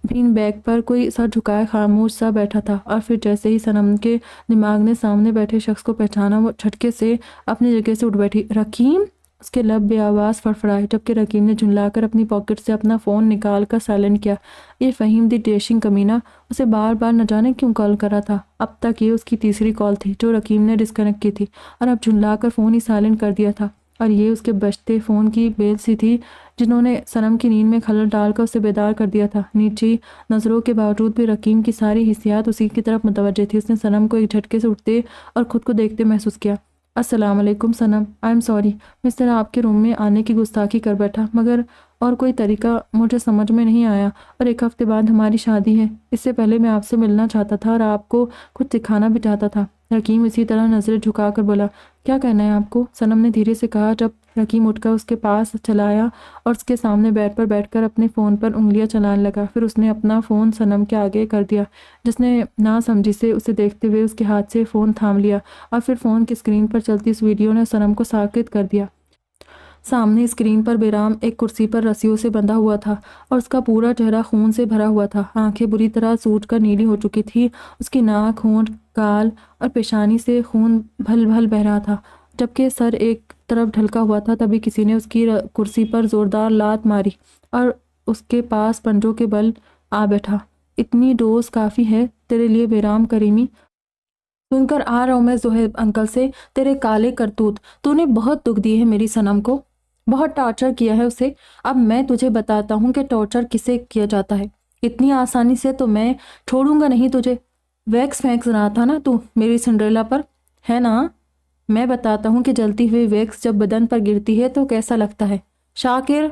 بین بیگ پر کوئی سر جھکائے خاموش سا بیٹھا تھا، اور پھر جیسے ہی صنم کے دماغ نے سامنے بیٹھے شخص کو پہچانا، وہ جھٹکے سے اپنی جگہ سے اٹھ بیٹھی۔ رکیم! اس کے لب بے آواز فڑفڑائے، جبکہ رکیم نے جھنجلا کر اپنی پاکٹ سے اپنا فون نکال کر سائلنٹ کیا۔ یہ فہیم دی ڈیشنگ کمینہ اسے بار بار نہ جانے کیوں کال کر رہا تھا۔ اب تک یہ اس کی تیسری کال تھی جو رکیم نے ڈسکنیکٹ کی تھی، اور اب جھنجلا کر فون ہی سائلنٹ کر دیا تھا، اور یہ اس کے بجتے فون کی بیل سی تھی جنہوں نے صنم کی نیند میں خلل ڈال کر اسے بیدار کر دیا تھا۔ نیچی نظروں کے باوجود بھی رکیم کی ساری حسیات اسی کی طرف متوجہ تھی۔ اس نے صنم کو ایک جھٹکے سے اٹھتے اور خود کو دیکھتے محسوس کیا۔ السلام علیکم صنم، آئی ایم سوری، میں اس طرح آپ کے روم میں آنے کی گستاخی کر بیٹھا، مگر اور کوئی طریقہ مجھے سمجھ میں نہیں آیا، اور 1 ہفتے بعد ہماری شادی ہے، اس سے پہلے میں آپ سے ملنا چاہتا تھا اور آپ کو کچھ دکھانا بھی چاہتا تھا۔ رکیم اسی طرح نظریں جھکا کر بولا، کیا کہنا ہے آپ کو؟ صنم نے دھیرے سے کہا، جب رکیم اٹھ کر اس کے پاس چلا آیا اور اس کے سامنے بیڈ پر بیٹھ کر اپنے فون پر انگلیاں چلانے لگا۔ پھر اس نے اپنا فون صنم کے آگے کر دیا، جس نے نا سمجھی سے اسے دیکھتے ہوئے اس کے ہاتھ سے فون تھام لیا، اور پھر فون کی اسکرین پر چلتی اس ویڈیو نے صنم کو ساکت کر دیا۔ سامنے اسکرین پر بیرام ایک کرسی پر رسیوں سے بندھا ہوا تھا اور اس کا پورا چہرہ خون سے بھرا ہوا تھا۔ آنکھیں بری طرح سوج کر نیلی ہو چکی تھی، اس کی ناک، ہونٹ، گال اور پیشانی سے خون بھل بھل بہہ رہا تھا، جبکہ سر ایک طرف ڈھلکا ہوا تھا۔ تبھی کسی نے اس کی کرسی پر زوردار لات ماری اور اس کے پاس پنجوں کے بل آ بیٹھا۔ اتنی ڈوز کافی ہے تیرے لیے بیرام کریمی، سن کر آ رہا ہوں میں زہیب انکل سے تیرے کالے کرتوت۔ تو نے بہت دکھ دی ہے میری صنم کو، بہت ٹارچر کیا ہے اسے۔ اب میں تجھے بتاتا ہوں کہ ٹارچر کسے کیا جاتا ہے۔ اتنی آسانی سے تو میں چھوڑوں گا نہیں تجھے۔ ویکس پھینک رہا تھا نا تو میری سنڈریلا پر، ہے نا؟ میں بتاتا ہوں کہ جلتی ہوئی ویکس جب بدن پر گرتی ہے تو کیسا لگتا ہے۔ شاکر،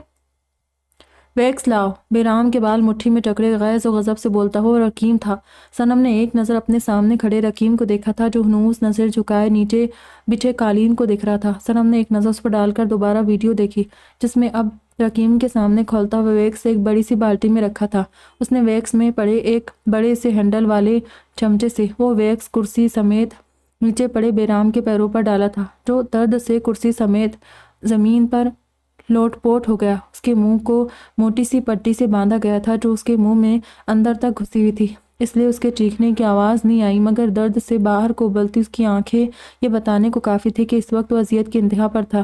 ویکس لاؤ۔ بیرام کے بال مٹھی میں جکڑے غیظ و غضب سے بولتا ہوا رکیم تھا۔ صنم نے ایک نظر اپنے سامنے کھڑے رکیم کو دیکھا تھا، جو ہنوس نظر جھکائے نیچے بچھے قالین کو دیکھ رہا تھا۔ صنم نے ایک نظر اس پر ڈال کر دوبارہ ویڈیو دیکھی، جس میں اب رکیم کے سامنے کھولتا ہوا ویکس ایک بڑی سی بالٹی میں رکھا تھا۔ اس نے ویکس میں پڑے ایک بڑے سے ہینڈل والے چمچے سے وہ ویکس کرسی سمیت نیچے پڑے بیرام کے پیروں پر ڈالا تھا، جو درد سے کرسی سمیت زمین پر لوٹ پوٹ ہو گیا۔ اس کے منہ کو موٹی سی پٹی سے باندھا گیا تھا جو اس کے منہ میں اندر تک گھسی ہوئی تھی، اس لیے اس کے چیخنے کی آواز نہیں آئی، مگر درد سے باہر کو ابلتی اس کی آنکھیں یہ بتانے کو کافی تھی کہ اس وقت وہ اذیت کی انتہا پر تھا۔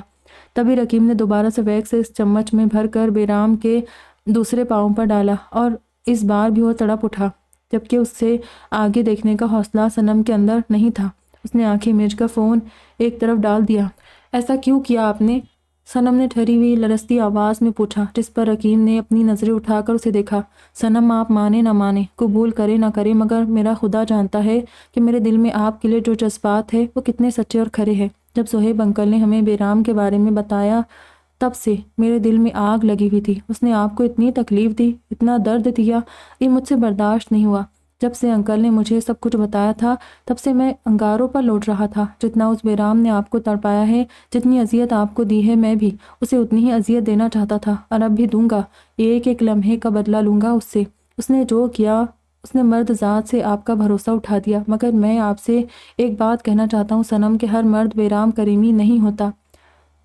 تبھی رکیم نے دوبارہ سے ویگ سے اس چمچ میں بھر کر بیرام کے دوسرے پاؤں پر ڈالا اور اس بار بھی وہ تڑپ اٹھا، جبکہ اس سے آگے دیکھنے کا حوصلہ صنم کے اندر نہیں تھا۔ اس نے آنکھیں میچ کر فون ایک طرف ڈال دیا۔ ایسا کیوں کیا آپ نے؟ صنم نے ٹھہری ہوئی لرزتی آواز میں پوچھا، جس پر رکیم نے اپنی نظریں اٹھا کر اسے دیکھا۔ صنم، آپ مانے نہ مانے، قبول کرے نہ کرے، مگر میرا خدا جانتا ہے کہ میرے دل میں آپ کے لیے جو جذبات ہے وہ کتنے سچے اور کھرے ہیں۔ جب صہیب انکل نے ہمیں بیرام کے بارے میں بتایا تب سے میرے دل میں آگ لگی ہوئی تھی۔ اس نے آپ کو اتنی تکلیف دی، اتنا درد دیا، یہ مجھ سے برداشت نہیں ہوا۔ جب سے انکل نے مجھے سب کچھ بتایا تھا تب سے میں انگاروں پر لوٹ رہا تھا۔ جتنا اس بیرام نے آپ کو تڑپایا ہے، جتنی اذیت آپ کو دی ہے، میں بھی اسے اتنی ہی اذیت دینا چاہتا تھا، اور اب بھی دوں گا۔ ایک ایک لمحے کا بدلہ لوں گا اس سے۔ اس نے جو کیا، اس نے مرد ذات سے آپ کا بھروسہ اٹھا دیا، مگر میں آپ سے ایک بات کہنا چاہتا ہوں صنم، کہ ہر مرد بیرام کریمی نہیں ہوتا۔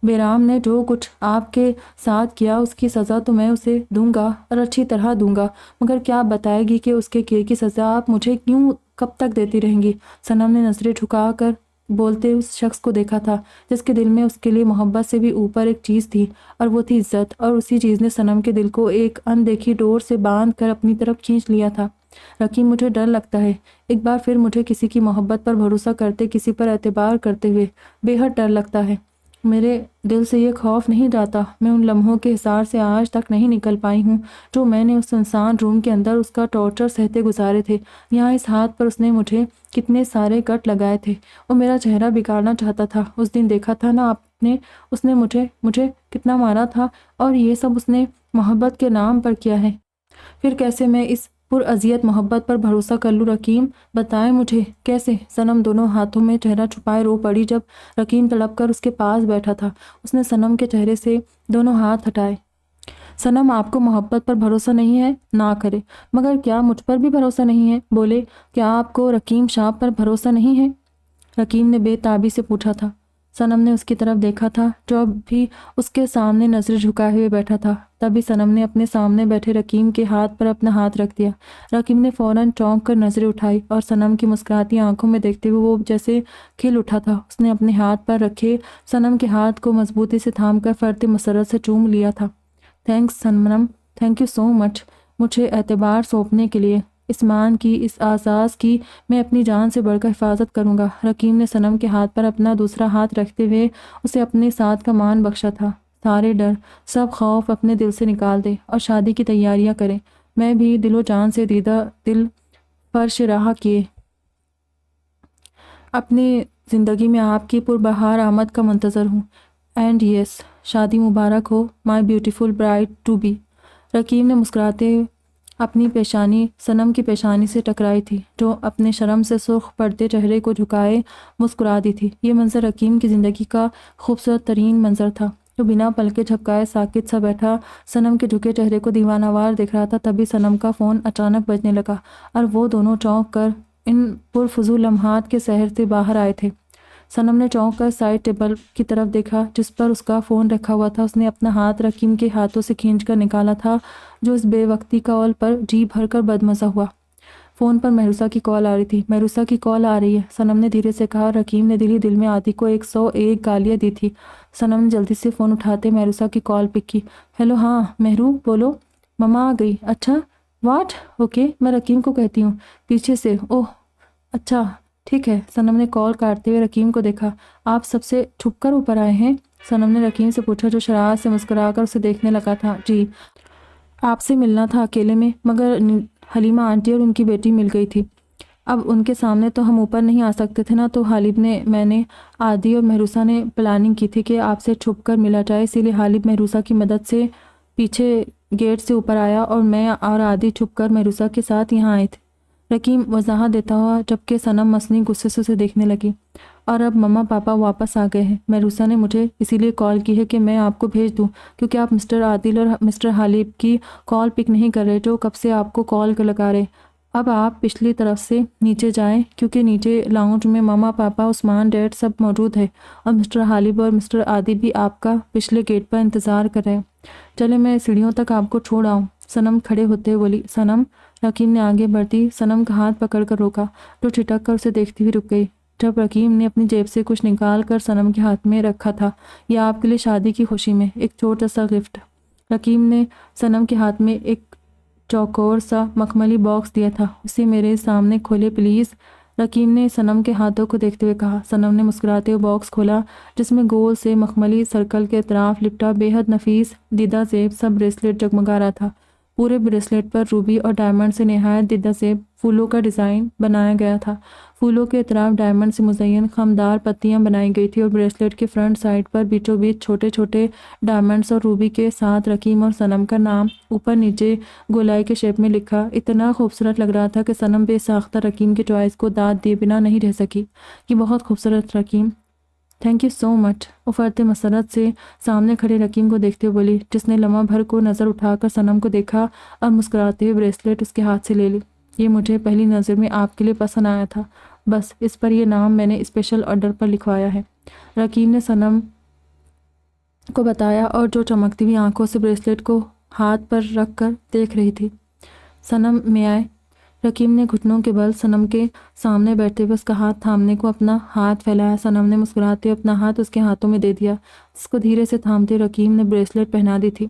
بیرام نے جو کچھ آپ کے ساتھ کیا اس کی سزا تو میں اسے دوں گا، اور اچھی طرح دوں گا، مگر کیا آپ بتائے گی کہ اس کے کیے کی سزا آپ مجھے کیوں کب تک دیتی رہیں گی؟ صنم نے نظریں جھکا کر بولتے اس شخص کو دیکھا تھا جس کے دل میں اس کے لیے محبت سے بھی اوپر ایک چیز تھی، اور وہ تھی عزت، اور اسی چیز نے صنم کے دل کو ایک اندیکھی ڈور سے باندھ کر اپنی طرف کھینچ لیا تھا۔ رکیم، مجھے ڈر لگتا ہے، ایک بار پھر مجھے کسی کی محبت پر بھروسہ کرتے، کسی پر اعتبار کرتے ہوئے بے حد ڈر لگتا ہے۔ میرے دل سے یہ خوف نہیں جاتا۔ میں ان لمحوں کے حصار سے آج تک نہیں نکل پائی ہوں جو میں نے اس سنسان روم کے اندر اس کا ٹارچر سہتے گزارے تھے۔ یہاں اس ہاتھ پر اس نے مجھے کتنے سارے کٹ لگائے تھے۔ وہ میرا چہرہ بگاڑنا چاہتا تھا۔ اس دن دیکھا تھا نا آپ نے، اس نے مجھے کتنا مارا تھا، اور یہ سب اس نے محبت کے نام پر کیا ہے۔ پھر کیسے میں اس پر اذیت محبت پر بھروسہ کر لوں؟ رکیم، بتائیں مجھے کیسے؟ صنم دونوں ہاتھوں میں چہرہ چھپائے رو پڑی۔ جب رکیم تڑپ کر اس کے پاس بیٹھا تھا اس نے صنم کے چہرے سے دونوں ہاتھ ہٹائے۔ صنم، آپ کو محبت پر بھروسہ نہیں ہے؟ نہ کرے، مگر کیا مجھ پر بھی بھروسہ نہیں ہے؟ بولے، کیا آپ کو رکیم شاپ پر بھروسہ نہیں ہے؟ رکیم نے بے تابی سے پوچھا تھا۔ صنم نے اس کی طرف دیکھا تھا جو اب بھی اس کے سامنے نظریں جھکائے ہوئے بیٹھا تھا۔ تبھی صنم نے اپنے سامنے بیٹھے رکیم کے ہاتھ پر اپنا ہاتھ رکھ دیا۔ رکیم نے فوراً چونک کر نظریں اٹھائی اور صنم کی مسکراتی آنکھوں میں دیکھتے ہوئے وہ جیسے کھل اٹھا تھا۔ اس نے اپنے ہاتھ پر رکھے صنم کے ہاتھ کو مضبوطی سے تھام کر فرط مسرت سے چوم لیا تھا۔ Thanks Sanam, thank you so much, مجھے اعتبار سونپنے کے لیے۔ اس مان کی، اس اعزاز کی میں اپنی جان سے بڑھ کر حفاظت کروں گا۔ رکیم نے صنم کے ہاتھ پر اپنا دوسرا ہاتھ رکھتے ہوئے اسے اپنے ساتھ کا مان بخشا تھا۔ سارے ڈر، سب خوف اپنے دل سے نکال دے اور شادی کی تیاریاں کریں۔ میں بھی دل و جان سے دیدہ دل فرش راہ کیے اپنی زندگی میں آپ کی پربہار آمد کا منتظر ہوں۔ اینڈ یس، شادی مبارک ہو مائی beautiful Braid to be. Raqeem نے مسکراتے اپنی پیشانی صنم کی پیشانی سے ٹکرائی تھی، جو اپنے شرم سے سرخ پڑتے چہرے کو جھکائے مسکرا دی تھی۔ یہ منظر رکیم کی زندگی کا خوبصورت ترین منظر تھا۔ جو بنا پلکے جھپکائے ساکت سا بیٹھا صنم کے جھکے چہرے کو دیوانہ وار دیکھ رہا تھا۔ تبھی صنم کا فون اچانک بجنے لگا اور وہ دونوں چونک کر ان پرفضول لمحات کے سحر سے باہر آئے تھے۔ صنم نے چونک کر سائڈ ٹیبل کی طرف دیکھا جس پر اس کا فون رکھا ہوا تھا۔ اس نے اپنا ہاتھ رکیم کے ہاتھوں سے کھینچ کر نکالا تھا جو اس بے وقتی کال پر جی بھر کر بدمزہ ہوا۔ فون پر مہروسہ کی کال آ رہی تھی۔ مہروسہ کی کال آ رہی ہے، صنم نے دھیرے سے کہا۔ رکیم نے دل ہی دل میں آدی کو 101 گالیاں دی تھی۔ صنم نے جلدی سے فون اٹھاتے مہروسہ کی کال پک کی۔ ہیلو، ہاں مہرو بولو۔ مما آ گئی؟ اچھا، واٹ؟ اوکے، میں رکیم کو کہتی ہوں۔ پیچھے سے، اوہ اچھا ٹھیک ہے۔ صنم نے کال کاٹتے ہوئے رکیم کو دیکھا۔ آپ سب سے چھپ کر اوپر آئے ہیں؟ صنم نے رکیم سے پوچھا جو شرارت سے مسکرا کر اسے دیکھنے لگا تھا۔ جی، آپ سے ملنا تھا اکیلے میں، مگر حلیمہ آنٹی اور ان کی بیٹی مل گئی تھی۔ اب ان کے سامنے تو ہم اوپر نہیں آ سکتے تھے نا، تو غالب نے، میں نے، عادی اور مہروسہ نے پلاننگ کی تھی کہ آپ سے چھپ کر ملا جائے، اسی لیے غالب مہروسہ کی مدد سے پیچھے گیٹ سے اوپر آیا اور میں اور عادی چھپ کر مہروسہ کے ساتھ یہاں آئے تھے۔ رکیم وضاحت دیتا ہوا، جبکہ صنم مصنوعی غصے سے اسے دیکھنے لگی۔ اور اب مما پاپا واپس آ گئے ہیں۔ مہروسہ نے مجھے اسی لیے کال کی ہے کہ میں آپ کو بھیج دوں، کیونکہ آپ مسٹر عادل اور مسٹر غالب کی کال پک نہیں کر رہے جو کب سے آپ کو کال لگا رہے۔ اب آپ پچھلی طرف سے نیچے جائیں کیونکہ نیچے لاؤنج میں ماما پاپا عثمان ڈیڈ سب موجود ہے اور مسٹر حالب اور مسٹر عادی بھی آپ کا پچھلے گیٹ پر انتظار کر رہے ہیں۔ چلے میں سیڑھیوں تک آپ کو چھوڑ آؤں۔ صنم کھڑے ہوتے بولی۔ صنم، رکیم نے آگے بڑھتی صنم کا ہاتھ پکڑ کر روکا جو ٹھٹک کر اسے دیکھتی ہوئی رک گئی۔ جب رکیم نے اپنی جیب سے کچھ نکال کر صنم کے ہاتھ میں رکھا تھا، یہ آپ کے لیے شادی کی خوشی میں ایک چھوٹا سا گفٹ۔ رکیم نے صنم کے ہاتھ میں ایک چوکور سا مخملی باکس دیا تھا۔ اسے میرے سامنے کھولے پلیز، رکیم نے صنم کے ہاتھوں کو دیکھتے ہوئے کہا۔ صنم نے مسکراتے ہوئے باکس کھولا جس میں گول سے مخملی سرکل کے اطراف لپٹا بے حد نفیس دیدہ زیب سا بریسلیٹ جگمگا رہا تھا۔ پورے بریسلیٹ پر روبی اور ڈائمنڈ سے نہایت دیدہ زیب پھولوں کا ڈیزائن بنایا گیا تھا۔ پھولوں کے اطراف ڈائمنڈ سے مزین خمدار پتیاں بنائی گئی تھی اور بریسلیٹ کے فرنٹ سائڈ پر بیچوں بیچ چھوٹے چھوٹے ڈائمنڈز اور روبی کے ساتھ رکیم اور صنم کا نام اوپر نیچے گولائی کے شیپ میں لکھا اتنا خوبصورت لگ رہا تھا کہ صنم بے ساختہ رکیم کی چوائس کو داد دیے بنا نہیں رہ سکی۔ یہ بہت خوبصورت رکیم، تھینک یو سو مچ، افرتے مسرت سے سامنے کھڑے رکیم کو دیکھتے ہوئے بولی جس نے لمحہ بھر کو نظر اٹھا کر صنم کو دیکھا اور مسکراتے ہوئے بریسلیٹ اس کے ہاتھ سے لے لی۔ یہ مجھے پہلی نظر میں آپ کے لیے پسند آیا تھا، بس اس پر یہ نام میں نے اسپیشل آرڈر پر لکھوایا ہے، رکیم نے صنم کو بتایا اور جو چمکتی ہوئی آنکھوں سے بریسلیٹ کو ہاتھ پر رکھ کر دیکھ رہی تھی۔ صنم میں آئے، رکیم نے گھٹنوں کے بل صنم کے سامنے بیٹھتے ہوئے اس کا ہاتھ تھامنے کو اپنا ہاتھ پھیلایا۔ صنم نے مسکراتے ہوئے اپنا ہاتھ اس کے ہاتھوں میں دے دیا جس کو دھیرے سے تھامتے رکیم نے بریسلیٹ پہنا دی تھی۔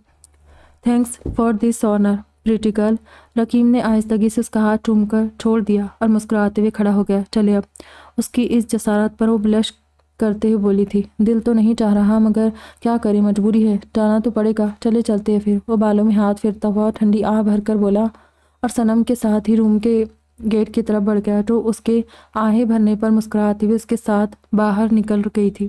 Thanks for this honour pretty girl, Rakeem نے آہستگی سے اس کا ہاتھ چوم کر چھوڑ دیا اور مسکراتے ہوئے کھڑا ہو گیا۔ چلے اب، اس کی اس جسارت پر وہ بلش کرتے ہوئے بولی تھی۔ دل تو نہیں چاہ رہا مگر کیا کرے، مجبوری ہے، جانا تو پڑے گا، چلے چلتے ہیں پھر۔ وہ بالوں میں ہاتھ پھرتا ہوا ٹھنڈی آہ بھر کر بولا اور صنم کے ساتھ ہی روم کے گیٹ کی طرف بڑھ گیا جو اس کے آہیں بھرنے پر مسکراتی ہوئے اس کے ساتھ باہر نکل گئی تھی۔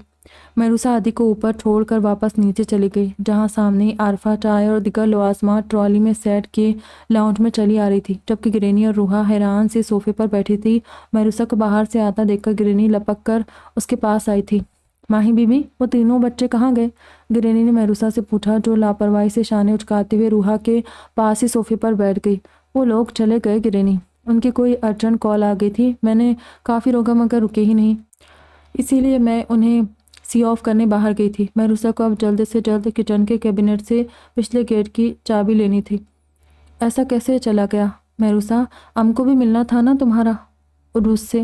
محروسہ عادی کو اوپر چھوڑ کر واپس نیچے چلی گئی جہاں سامنے ہی عارفہ چائے اور دیگر لوازمات ٹرالی میں سیٹ کے لاؤنج میں چلی آ رہی تھی، جبکہ گرینی اور روحا حیران سے صوفے پر بیٹھی تھی۔ محروسہ کو باہر سے آتا دیکھ کر گرینی لپک کر اس کے پاس آئی تھی۔ ماہی بی بی، وہ تینوں بچے کہاں گئے؟ گرینی نے محروسہ سے پوچھا جو لاپرواہی سے شانے اچکاتے ہوئے روحا کے پاس ہی صوفے پر بیٹھ گئی۔ وہ لوگ چلے گئے گرینی، ان کی کوئی ارجنٹ کال آ گئی تھی، میں نے کافی روکا مگر رکے ہی نہیں، اسی لیے میں انہیں سی آف کرنے باہر گئی تھی۔ محروسہ کو اب جلد سے جلد کچن کے کیبنٹ سے پچھلے گیٹ کی چابی لینی تھی۔ ایسا کیسے چلا گیا محروسہ؟ ام کو بھی ملنا تھا نا تمہارا عروس سے۔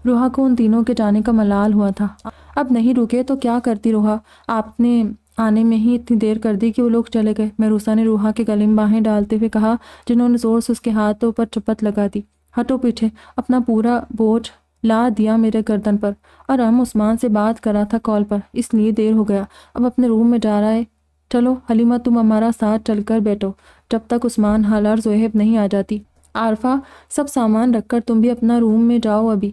روحا کو ان تینوں کے جانے کا ملال ہوا تھا۔ اب نہیں رکے تو کیا کرتی روحا، آپ نے آنے میں ہی اتنی دیر کر دی کہ وہ لوگ چلے گئے، محروسہ نے روحا کے گلے میں باہیں ڈالتے ہوئے کہا جنہوں نے زور سے اس کے ہاتھوں پر چپت لگا دی۔ ہٹو پیچھے، اپنا پورا بوجھ لا دیا میرے گردن پر، اور ہم عثمان سے بات کر رہا تھا کال پر، اس لیے دیر ہو گیا، اب اپنے روم میں جا رہا ہے۔ چلو حلیمہ، تم ہمارا ساتھ چل کر بیٹھو جب تک عثمان حال اور زہیب نہیں آ جاتی۔ عارفہ، سب سامان رکھ کر تم بھی اپنا روم میں جاؤ ابھی۔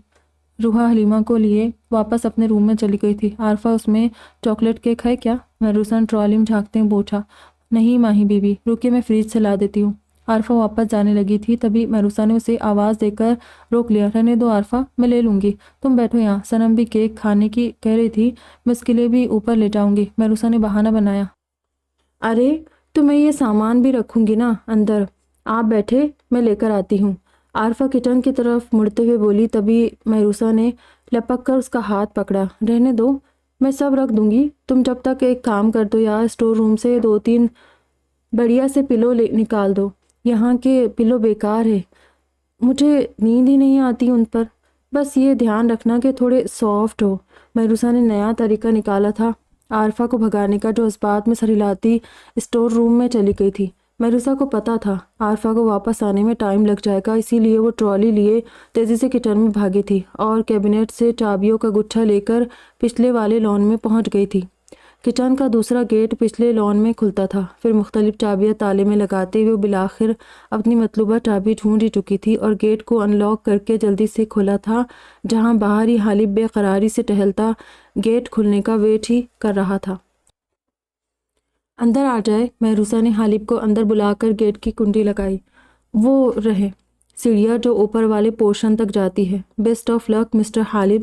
روحا حلیمہ کو لیے واپس اپنے روم میں چلی گئی تھی۔ عارفہ، اس میں چاکلیٹ کیک ہے کیا؟ محروسہ نے ٹرالی میں جھانکتے ہوئے پوچھا۔ نہیں ماہی بی بی، رکے میں فریج سے لا دیتی ہوں۔ عارفہ واپس جانے لگی تھی تبھی محروسہ نے اسے آواز دے کر روک لیا۔ رہنے دو عارفہ، میں لے لوں گی، تم بیٹھو یہاں۔ صنم بھی کیک کھانے کی کہہ رہی تھی، میں اس کے لیے بھی اوپر لے جاؤں گی، محروسہ نے بہانہ بنایا۔ ارے تو میں یہ سامان بھی رکھوں گی نا اندر، آپ بیٹھے، میں لے کر آتی ہوں، عارفہ کچن کی طرف مڑتے ہوئے بولی۔ تبھی محروسہ نے لپک کر اس کا ہاتھ پکڑا۔ رہنے دو، میں سب رکھ دوں گی، تم جب تک ایک کام کر دو یار، اسٹور روم سے 2-3 بڑھیا سے پلو نکال دو، یہاں کے پلو بیکار ہے، مجھے نیند ہی نہیں آتی ان پر، بس یہ دھیان رکھنا کہ تھوڑے سافٹ ہو۔ محروسہ نے نیا طریقہ نکالا تھا عارفہ کو بھگانے کا جو اس بات میں سر ہلاتی اسٹور روم میں چلی گئی تھی۔ محروسہ کو پتا تھا عارفہ کو واپس آنے میں ٹائم لگ جائے گا، اسی لیے وہ ٹرالی لیے تیزی سے کچن میں بھاگی تھی اور کیبنٹ سے چابیوں کا گچھا لے کر پچھلے والے لان میں پہنچ گئی تھی۔ کچن کا دوسرا گیٹ پچھلے لان میں کھلتا تھا، پھر مختلف چابیاں تالے میں لگاتے ہوئے بالآخر اپنی مطلوبہ چابی ڈھونڈ ہی چکی تھی اور گیٹ کو ان لاک کر کے جلدی سے کھولا تھا، جہاں باہر ہی حالب بے قراری سے ٹہلتا گیٹ کھلنے کا ویٹ ہی کر رہا تھا۔ اندر آ جائے، محروسہ نے حالب کو اندر بلا کر گیٹ کی کنڈی لگائی۔ وہ رہے سیڑھیاں جو اوپر والے پورشن تک جاتی ہے۔ بیسٹ آف لک مسٹر حالب،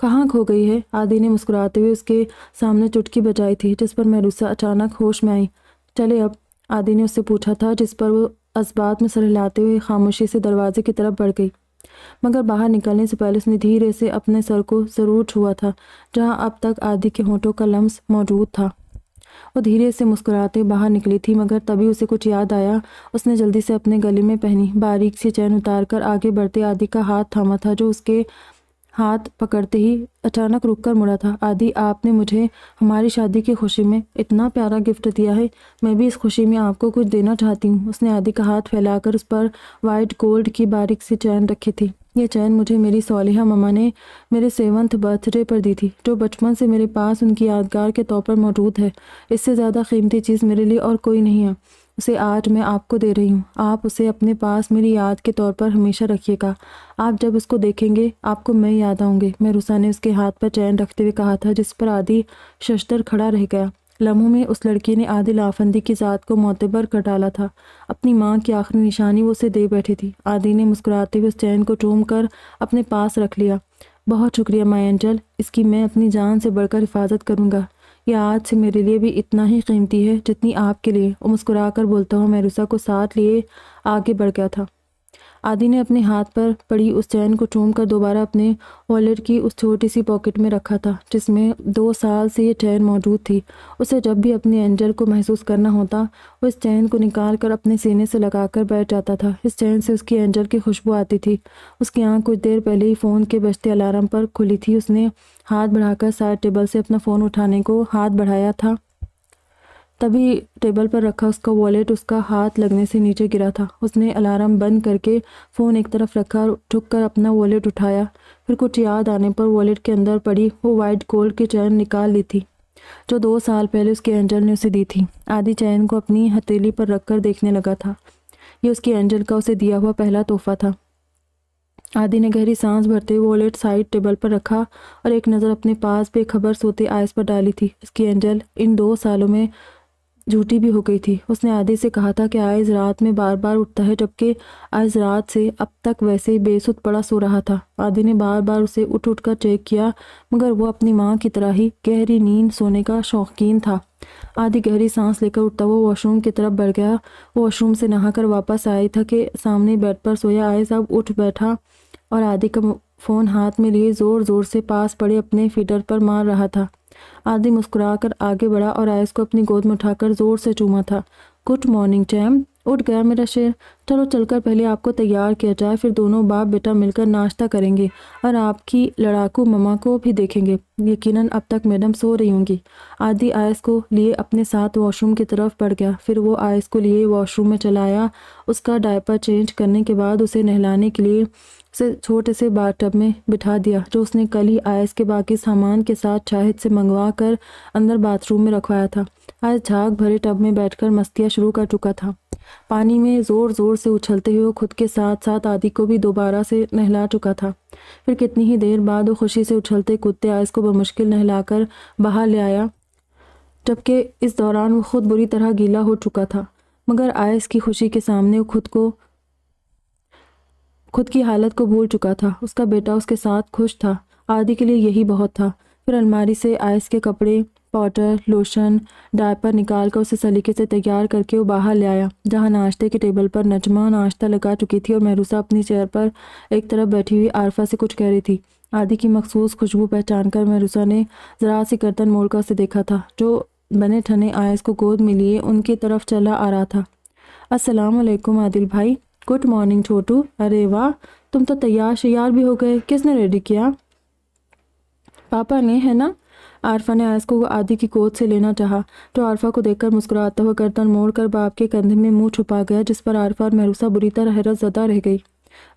کہاں کھو گئی ہے؟ عادی نے مسکراتے ہوئے اس کے سامنے چٹکی بجائی تھی، جس پر محروسہ اچانک ہوش میں آئی۔ چلے اب، عادی نے اس سے پوچھا تھا، جس پر وہ اسبات میں سر ہلاتے ہوئے خاموشی سے دروازے کی طرف بڑھ گئی۔ مگر باہر نکلنے سے پہلے اس نے دھیرے سے اپنے سر کو ضرور چھوا تھا، جہاں اب تک عادی کے ہونٹوں کا لمس موجود تھا۔ وہ دھیرے سے مسکراتے باہر نکلی تھی، مگر تبھی اسے کچھ یاد آیا۔ اس نے جلدی سے اپنے گلے میں پہنی باریک سی چین اتار کر آگے بڑھتے عادی کا ہاتھ تھاما تھا، جو اس کے ہاتھ پکڑتے ہی اچانک رک کر مڑا تھا۔ عادی، آپ نے مجھے ہماری شادی کی خوشی میں اتنا پیارا گفٹ دیا ہے، میں بھی اس خوشی میں آپ کو کچھ دینا چاہتی ہوں۔ اس نے عادی کا ہاتھ پھیلا کر اس پر وائٹ گولڈ کی باریک سی چین رکھی تھی۔ یہ چین مجھے میری صالحہ مما نے میرے 7th برتھ ڈے پر دی تھی، جو بچپن سے میرے پاس ان کی یادگار کے طور پر موجود ہے۔ اس سے زیادہ قیمتی چیز میرے لیے اور کوئی نہیں ہے۔ اسے آج میں آپ کو دے رہی ہوں۔ آپ اسے اپنے پاس میری یاد کے طور پر ہمیشہ رکھیے گا۔ آپ جب اس کو دیکھیں گے، آپ کو میں یاد آؤں گی۔ محروسہ نے اس کے ہاتھ پر چین رکھتے ہوئے کہا تھا، جس پر عادی ششدر کھڑا رہ گیا۔ لمحوں میں اس لڑکی نے عادل آفندی کی ذات کو معتبر کر ڈالا تھا۔ اپنی ماں کی آخری نشانی وہ اسے دے بیٹھی تھی۔ عادی نے مسکراتے ہوئے اس چین کو چوم کر اپنے پاس رکھ لیا۔ بہت شکریہ مائی اینجل، اس کی میں اپنی جان سے بڑھ کر حفاظت کروں گا۔ یہ آج سے میرے لیے بھی اتنا ہی قیمتی ہے جتنی آپ کے لیے۔ وہ مسکرا کر بولتا ہوا محروسہ کو ساتھ لیے آگے بڑھ گیا تھا۔ عادی نے اپنے ہاتھ پر پڑی اس چین کو چوم کر دوبارہ اپنے والیٹ کی اس چھوٹی سی پاکٹ میں رکھا تھا، جس میں 2 سال سے یہ چین موجود تھی۔ اسے جب بھی اپنی اینجل کو محسوس کرنا ہوتا، وہ اس چین کو نکال کر اپنے سینے سے لگا کر بیٹھ جاتا تھا۔ اس چین سے اس کی اینجل کی خوشبو آتی تھی۔ اس کی آنکھ کچھ دیر پہلے ہی فون کے بجتے الارم پر کھلی تھی۔ اس نے ہاتھ بڑھا کر سائڈ ٹیبل سے اپنا فون اٹھانے کو ہاتھ بڑھایا تھا، تبھی ٹیبل پر رکھا اس کا والیٹ اس کا ہاتھ لگنے سے نیچے گرا تھا۔ اس نے الارم بند کر کے فون ایک طرف رکھا اور جھک کر اپنا والیٹ اٹھایا۔ پھر کچھ یاد آنے پر والیٹ کے اندر پڑی وہ وائٹ گولڈ کی چین نکال لی تھی، جو 2 سال پہلے اس کے اینجل نے اسے دی تھی۔ عادی چین کو اپنی ہتھیلی پر رکھ کر دیکھنے لگا تھا۔ یہ اس کی اینجل کا اسے دیا ہوا پہلا تحفہ تھا۔ عادی نے گہری سانس بھرتے ہوئے والیٹ سائڈ ٹیبل پر رکھا اور ایک نظر اپنے پاس بے خبر سوتے آئس پر ڈالی تھی۔ اس کی اینجل ان 2 سالوں میں جھوٹی بھی ہو گئی تھی۔ اس نے عادی سے کہا تھا کہ آئس رات میں بار بار اٹھتا ہے، جبکہ آئس رات سے اب تک ویسے ہی بے سود پڑا سو رہا تھا۔ عادی نے بار بار اسے اٹھ کر چیک کیا، مگر وہ اپنی ماں کی طرح ہی گہری نیند سونے کا شوقین تھا۔ عادی گہری سانس لے کر اٹھتا وہ واش روم کی طرف بڑھ گیا۔ وہ واش روم سے نہا کر واپس آیا تھا کہ سامنے بیڈ پر سویا آئس اب اٹھ بیٹھا اور عادی کا فون ہاتھ میں لیے زور زور سے پاس پڑے اپنے فیڈر پر مار رہا تھا۔ عادی مسکرا کر آگے بڑھا اور آئس کو اپنی گود میں اٹھا کر زور سے چوما تھا۔ گڈ مارننگ چیم، اٹھ گیا میرا شیر؟ چلو چل کر پہلے آپ کو تیار کیا جائے، پھر دونوں باپ بیٹا مل کر ناشتہ کریں گے اور آپ کی لڑاکو مما کو بھی دیکھیں گے۔ یقیناً اب تک میڈم سو رہی ہوں گی۔ عادی آئس کو لیے اپنے ساتھ واش روم کی طرف بڑھ گیا۔ پھر وہ آئس کو لیے واش روم میں چلا آیا۔ اس کا ڈائپر چینج کرنے کے بعد اسے نہلانے کے لیے اسے چھوٹے سے باتھ ٹب میں بٹھا دیا، جو اس نے کل ہی آئس کے باقی سامان کے ساتھ شاہد سے منگوا کر اندر باتھ روم میں رکھوایا تھا۔ آئس جھاگ بھرے ٹب میں بیٹھ کر مستیاں شروع کر چکا تھا۔ پانی میں زور زور سے اچھلتے ہوئے خود کے ساتھ ساتھ عادی کو بھی دوبارہ سے نہلا چکا تھا۔ پھر کتنی ہی دیر بعد وہ خوشی سے اچھلتے کودتے آئس کو بمشکل نہلا کر باہر لے آیا، جبکہ اس دوران وہ خود بری طرح گیلا ہو چکا تھا۔ مگر آئس کی خوشی کے سامنے وہ خود کی حالت کو بھول چکا تھا۔ اس کا بیٹا اس کے ساتھ خوش تھا۔ عادی کے لیے یہی بہت تھا۔ پھر الماری سے آئس کے کپڑے، پاؤڈر، لوشن، ڈائپر نکال کر اسے سلیقے سے تیار کر کے وہ باہر لے آیا، جہاں ناشتے کے ٹیبل پر نجمہ ناشتہ لگا چکی تھی اور محروسہ اپنی چیئر پر ایک طرف بیٹھی ہوئی عارفہ سے کچھ کہہ رہی تھی۔ عادی کی مخصوص خوشبو پہچان کر محروسہ نے ذرا سی گردن موڑ کر اسے دیکھا تھا، جو بنے ٹھنے آئس کو گود میں لیے ان کی طرف چلا آ رہا تھا۔ السلام علیکم عادل بھائی۔ گڈ مارننگ چھوٹو۔ ارے واہ، تم تو تیار شیار بھی ہو گئے۔ کس نے ریڈی کیا؟ پاپا نے، ہے نا؟ عارفہ نے آئس کو عادی کی گود سے لینا چاہا، جو عارفہ کو دیکھ کر مسکراتا ہوا گردن موڑ کر باپ کے کندھے میں منہ چھپا گیا، جس پر عارفہ اور محروسہ بری طرح حیرت زدہ رہ گئی۔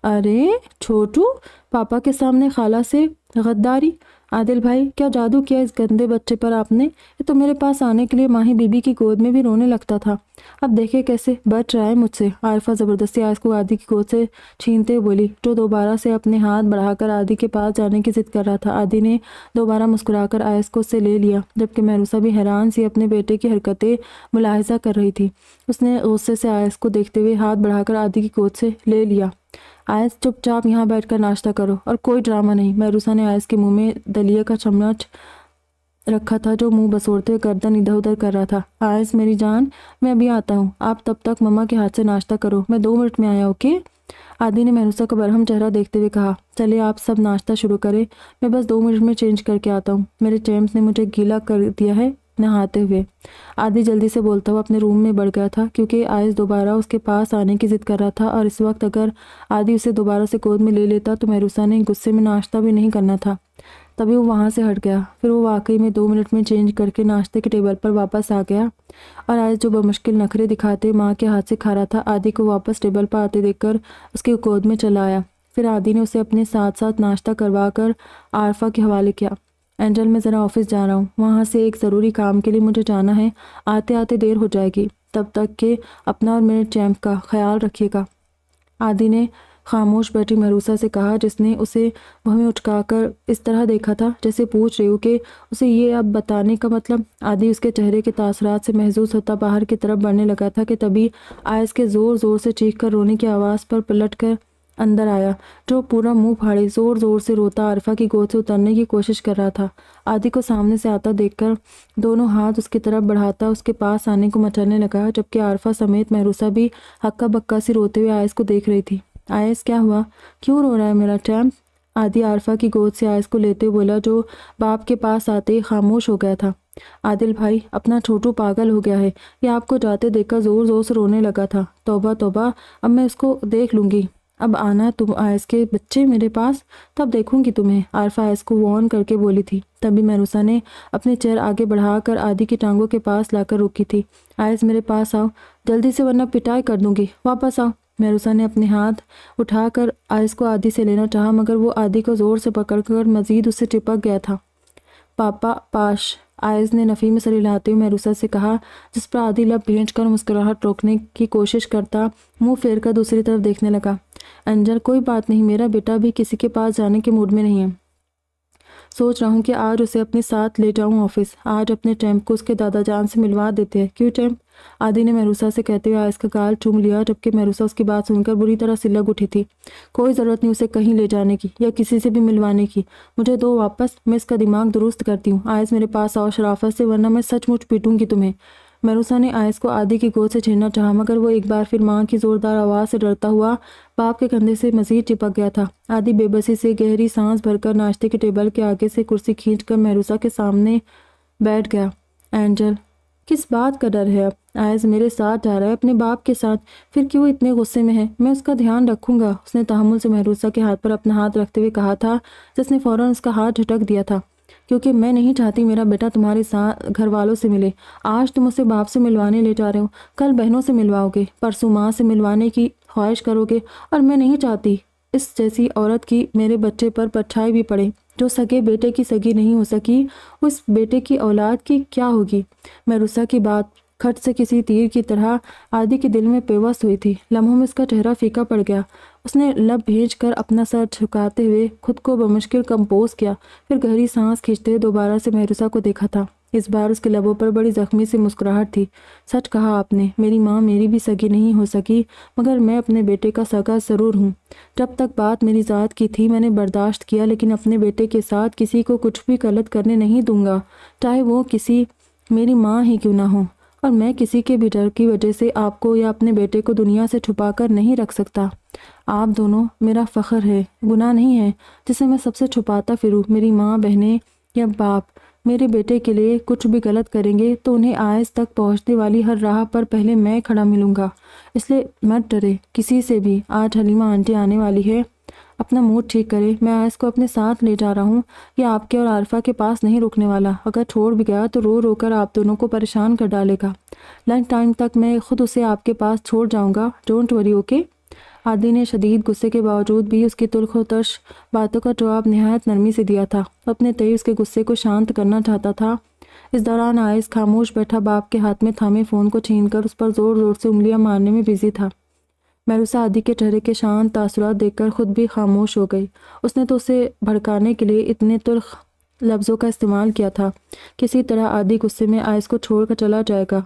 ارے چھوٹو، پاپا کے سامنے خالہ سے غداری؟ عادل بھائی، کیا جادو کیا اس گندے بچے پر آپ نے؟ یہ تو میرے پاس آنے کے لیے ماہی بی بی کی گود میں بھی رونے لگتا تھا، اب دیکھے کیسے بچ رہا ہے مجھ سے۔ عارفہ زبردستی آئس کو عادی کی گود سے چھینتے بولی، جو دوبارہ سے اپنے ہاتھ بڑھا کر عادی کے پاس جانے کی ضد کر رہا تھا۔ عادی نے دوبارہ مسکرا کر آئس کو اس سے لے لیا، جبکہ محروسہ بھی حیران سی اپنے بیٹے کی حرکتیں ملاحظہ کر رہی تھی۔ اس نے غصے سے آئس کو دیکھتے ہوئے ہاتھ بڑھا کر عادی کی گود سے لے لیا۔ آیس چپ چاپ یہاں بیٹھ کر ناشتہ کرو اور کوئی ڈرامہ نہیں۔ مہروسہ نے آیس کے منہ میں دلیہ کا چمچ رکھا تھا جو منہ بسوڑتے ہوئے گردن ادھر ادھر کر رہا تھا۔ آیس میری جان، میں ابھی آتا ہوں، آپ تب تک مما کے ہاتھ سے ناشتہ کرو، میں 2 منٹ میں آیا، اوکے؟ عادی نے مہروسہ کا برہم چہرہ دیکھتے ہوئے کہا، چلے آپ سب ناشتہ شروع کریں، میں بس 2 منٹ میں چینج کر کے آتا ہوں، میرے چیمپس نے مجھے گیلا کر دیا ہے نہاتے ہوئے۔ عادی جلدی سے بولتا ہوا اپنے روم میں بڑھ گیا تھا کیونکہ آیس دوبارہ اس کے پاس آنے کی ضد کر رہا تھا اور اس وقت اگر عادی اسے دوبارہ سے گود میں لے لیتا تو مہروسہ نے غصے میں ناشتہ بھی نہیں کرنا تھا۔ تبھی وہ وہاں سے ہٹ گیا۔ پھر وہ واقعی میں 2 منٹ میں چینج کر کے ناشتے کے ٹیبل پر واپس آ گیا اور آیس جو بمشکل نخرے دکھاتے ماں کے ہاتھ سے کھا رہا تھا، عادی کو واپس ٹیبل پر آتے دیکھ کر اس کی گود میں چلا آیا۔ پھر عادی نے اسے اپنے ساتھ ساتھ ناشتہ کروا کر عارفہ کے حوالے کیا۔ اینجل، میں ذرا آفس جا رہا ہوں، وہاں سے ایک ضروری کام کے لیے مجھے جانا ہے، آتے آتے دیر ہو جائے گی، تب تک کہ اپنا اور میرے چیمپ کا خیال رکھیے گا۔ عادی نے خاموش بیٹھی مہروسہ سے کہا جس نے اسے بہمیں اٹکا کر اس طرح دیکھا تھا جیسے پوچھ رہی ہو کہ اسے یہ اب بتانے کا مطلب۔ عادی اس کے چہرے کے تاثرات سے محظوظ ہوتا باہر کی طرف بڑھنے لگا تھا کہ تبھی آیس کے زور زور سے چیخ کر رونے کی آواز پر پلٹ کر اندر آیا، جو پورا منہ پھاڑے زور زور سے روتا عارفہ کی گود سے اترنے کی کوشش کر رہا تھا۔ عادی کو سامنے سے آتا دیکھ کر دونوں ہاتھ اس کی طرف بڑھاتا اس کے پاس آنے کو مچلنے لگا، جبکہ عارفہ سمیت مہروسہ بھی ہکا بکا سی روتے ہوئے آیس کو دیکھ رہی تھی۔ آیس، کیا ہوا؟ کیوں رو رہا ہے میرا چیمپ؟ عادی عارفہ کی گود سے آیس کو لیتے بولا جو باپ کے پاس آتے ہی خاموش ہو گیا تھا۔ عادل بھائی، اپنا چھوٹو پاگل ہو گیا ہے، یہ آپ کو جاتے دیکھ کر زور زور سے رونے لگا تھا۔ توبہ توبہ، اب میں اس کو دیکھ لوں گی، اب آنا تم آیس کے بچے میرے پاس، تب دیکھوں گی تمہیں، عارفہ آیس کو وارن کر کے بولی تھی۔ تبھی مہروسہ نے اپنے چیئر آگے بڑھا کر عادی کی ٹانگوں کے پاس لا کر روکی تھی۔ آیس میرے پاس آؤ جلدی سے ورنہ پٹائی کر دوں گی، واپس آؤ۔ مہروسہ نے اپنے ہاتھ اٹھا کر آیس کو عادی سے لینا چاہا مگر وہ عادی کو زور سے پکڑ کر مزید اس سے چپک گیا تھا۔ پاپا پاش، آیس نے نفی میں سر ہلاتے ہوئے مہروسہ سے کہا، جس پر عادی لب بھینچ کر مسکراہٹ روکنے کی کوشش کرتا منہ پھیر کر دوسری طرف دیکھنے لگا۔ انجل، کوئی بات نہیں، میرا بیٹا بھی کسی کے پاس جانے کے موڈ میں نہیں ہے، سوچ رہا ہوں کہ آج اسے اپنے ساتھ لے جاؤں آفس، آج اپنے چیمپ کو اس کے دادا جان سے ملوا دیتے ہیں، کیوں چیمپ؟ عادی نے مہروسہ سے کہتے ہوئے آیس کا گال چوم لیا، جبکہ مہروسہ اس کی بات سن کر بری طرح سے لگ اٹھی تھی۔ کوئی ضرورت نہیں اسے کہیں لے جانے کی یا کسی سے بھی ملوانے کی، مجھے دو واپس، میں اس کا دماغ درست کرتی ہوں۔ آیس میرے پاس آؤ شرافت سے ورنہ میں سچ مچ پیٹوں گی تمہیں۔ مہروسہ نے آیس کو عادی کی گود سے چھیننا چاہا مگر وہ ایک بار پھر ماں کی زوردار آواز سے ڈرتا ہوا باپ کے کندھے سے مزید چپک گیا تھا۔ عادی بے بسی سے گہری سانس بھر کر ناشتے کے ٹیبل کے آگے سے کرسی کھینچ کر مہروسہ کے سامنے بیٹھ گیا۔ اینجل، کس بات کا ڈر ہے اب؟ آیس میرے ساتھ جا رہا ہے، اپنے باپ کے ساتھ، پھر کیوں اتنے غصے میں ہے؟ میں اس کا دھیان رکھوں گا، اس نے تحمل سے مہروسہ کے ہاتھ پر اپنا ہاتھ رکھتے ہوئے کہا تھا جس نے فوراً اس کا ہاتھ جھٹک دیا تھا، کیونکہ میں نہیں چاہتی میرا بیٹا تمہارے ساتھ گھر والوں سے ملے۔ آج تم اسے باپ سے ملوانے لے جا رہے ہو، کل بہنوں سے ملواؤ گے، پرسوں ماں سے ملوانے کی خواہش کرو گے، اور میں نہیں چاہتی اس جیسی عورت کی میرے بچے پر پرچھائی بھی پڑے، جو سگے بیٹے کی سگی نہیں ہو سکی، اس بیٹے کی اولاد کی کیا ہوگی؟ مہروسہ کی بات کھٹ سے کسی تیر کی طرح عادی کے دل میں پیوست ہوئی تھی۔ لمحوں میں اس کا چہرہ پھیکا پڑ گیا، اس نے لب بھینچ کر اپنا سر جھکاتے ہوئے خود کو بمشکل کمپوز کیا، پھر گہری سانس کھینچتے دوبارہ سے مہروسہ کو دیکھا تھا۔ اس بار اس کے لبوں پر بڑی زخمی سی مسکراہٹ تھی۔ سچ کہا آپ نے، میری ماں میری بھی سگی نہیں ہو سکی مگر میں اپنے بیٹے کا سگا ضرور ہوں۔ جب تک بات میری ذات کی تھی میں نے برداشت کیا، لیکن اپنے بیٹے کے ساتھ کسی کو کچھ بھی غلط کرنے نہیں دوں گا، چاہے وہ کسی میری ماں ہی کیوں نہ ہو، اور میں کسی کے بھی ڈر کی وجہ سے آپ کو یا اپنے بیٹے کو دنیا سے چھپا کر نہیں رکھ سکتا۔ آپ دونوں میرا فخر ہے، گناہ نہیں ہے جسے میں سب سے چھپاتا پھروں۔ میری ماں، بہنیں یا باپ میرے بیٹے کے لیے کچھ بھی غلط کریں گے تو انہیں آیس تک پہنچنے والی ہر راہ پر پہلے میں کھڑا ملوں گا، اس لیے مت ڈرے کسی سے بھی۔ آج حلیمہ آنٹی آنے والی ہے، اپنا موڈ ٹھیک کرے، میں آیس کو اپنے ساتھ لے جا رہا ہوں، یہ آپ کے اور عارفہ کے پاس نہیں رکنے والا، اگر چھوڑ بھی گیا تو رو رو کر آپ دونوں کو پریشان کر ڈالے گا۔ لنچ ٹائم تک میں خود اسے آپ کے پاس چھوڑ جاؤں گا، ڈونٹ وری، اوکے؟ عادی نے شدید غصے کے باوجود بھی اس کی تلخ و ترش باتوں کا جواب نہایت نرمی سے دیا تھا، اپنے تئیں اس کے غصے کو شانت کرنا چاہتا تھا۔ اس دوران آیس خاموش بیٹھا باپ کے ہاتھ میں تھامے فون کو چھین کر اس پر زور زور سے انگلیاں مارنے میں بزی تھا۔ مہروسہ عادی کے چہرے کے شانت تاثرات دیکھ کر خود بھی خاموش ہو گئی۔ اس نے تو اسے بھڑکانے کے لیے اتنے تلخ لفظوں کا استعمال کیا تھا، کسی طرح عادی غصے میں آیس کو چھوڑ کر چلا جائے گا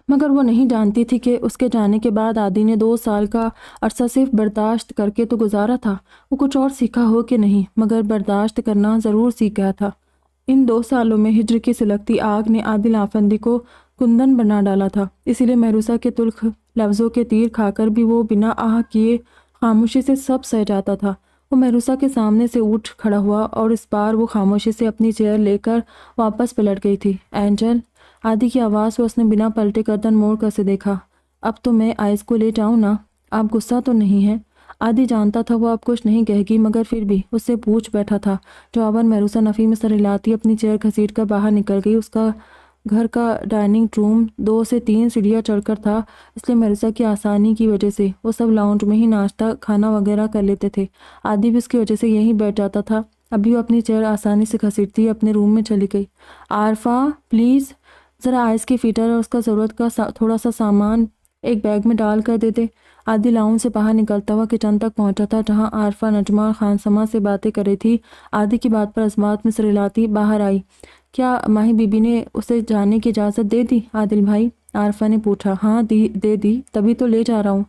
مگر وہ نہیں جانتی تھی کہ اس کے جانے کے بعد عادی نے 2 سال کا عرصہ صرف برداشت کر کے تو گزارا تھا، وہ کچھ اور سیکھا ہو کہ نہیں، مگر برداشت کرنا ضرور سیکھ گیا تھا۔ ان 2 سالوں میں ہجر کی سلگتی آگ نے عادل آفندی کو کندن بنا ڈالا تھا، اسی لیے محروسہ کے تلخ لفظوں کے تیر کھا کر بھی وہ بنا آہ کیے خاموشی سے سب سہ جاتا تھا۔ وہ محروسہ کے سامنے سے اٹھ کھڑا ہوا اور اس بار وہ خاموشی سے اپنی چیئر لے کر واپس پلٹ گئی تھی۔ اینجل، عادی کی آواز سے اس نے بنا پلٹے گردن موڑ کر اسے دیکھا۔ اب تو میں آئس کو لے جاؤں نا؟ آپ غصہ تو نہیں ہے؟ عادی جانتا تھا وہ اب کچھ نہیں کہے گی، مگر پھر بھی اس سے پوچھ بیٹھا تھا۔ جواباً محروسہ نفی میں سر ہلاتی اپنی چیئر گھسیٹ کر باہر نکل گئی۔ اس کا گھر کا ڈائننگ روم 2 سے 3 سیڑھیاں چڑھ کر تھا، اس لیے محروسہ کی آسانی کی وجہ سے وہ سب لاؤنج میں ہی ناشتہ کھانا وغیرہ کر لیتے تھے۔ عادی بھی اس کی وجہ سے یہیں بیٹھ جاتا تھا۔ ابھی وہ اپنی چیئر آسانی سے گھسیٹتی اپنے روم میں چلی گئی۔ عارفہ پلیز ذرا آئس کی فیٹر اور اس کا ضرورت کا تھوڑا سا سامان ایک بیگ میں ڈال کر دے دے۔ عادی لاؤنج سے باہر نکلتا ہوا کچن تک پہنچا تھا، جہاں عارفہ نجمہ اور خانسما سے باتیں کر رہی تھی۔ عادی کی بات پر اسبات میں سر ہلاتی باہر آئی۔ کیا ماہی بی بی نے اسے جانے کی اجازت دے دی عادل بھائی؟ عارفہ نے پوچھا۔ ہاں دے دی، تبھی تو لے جا رہا ہوں،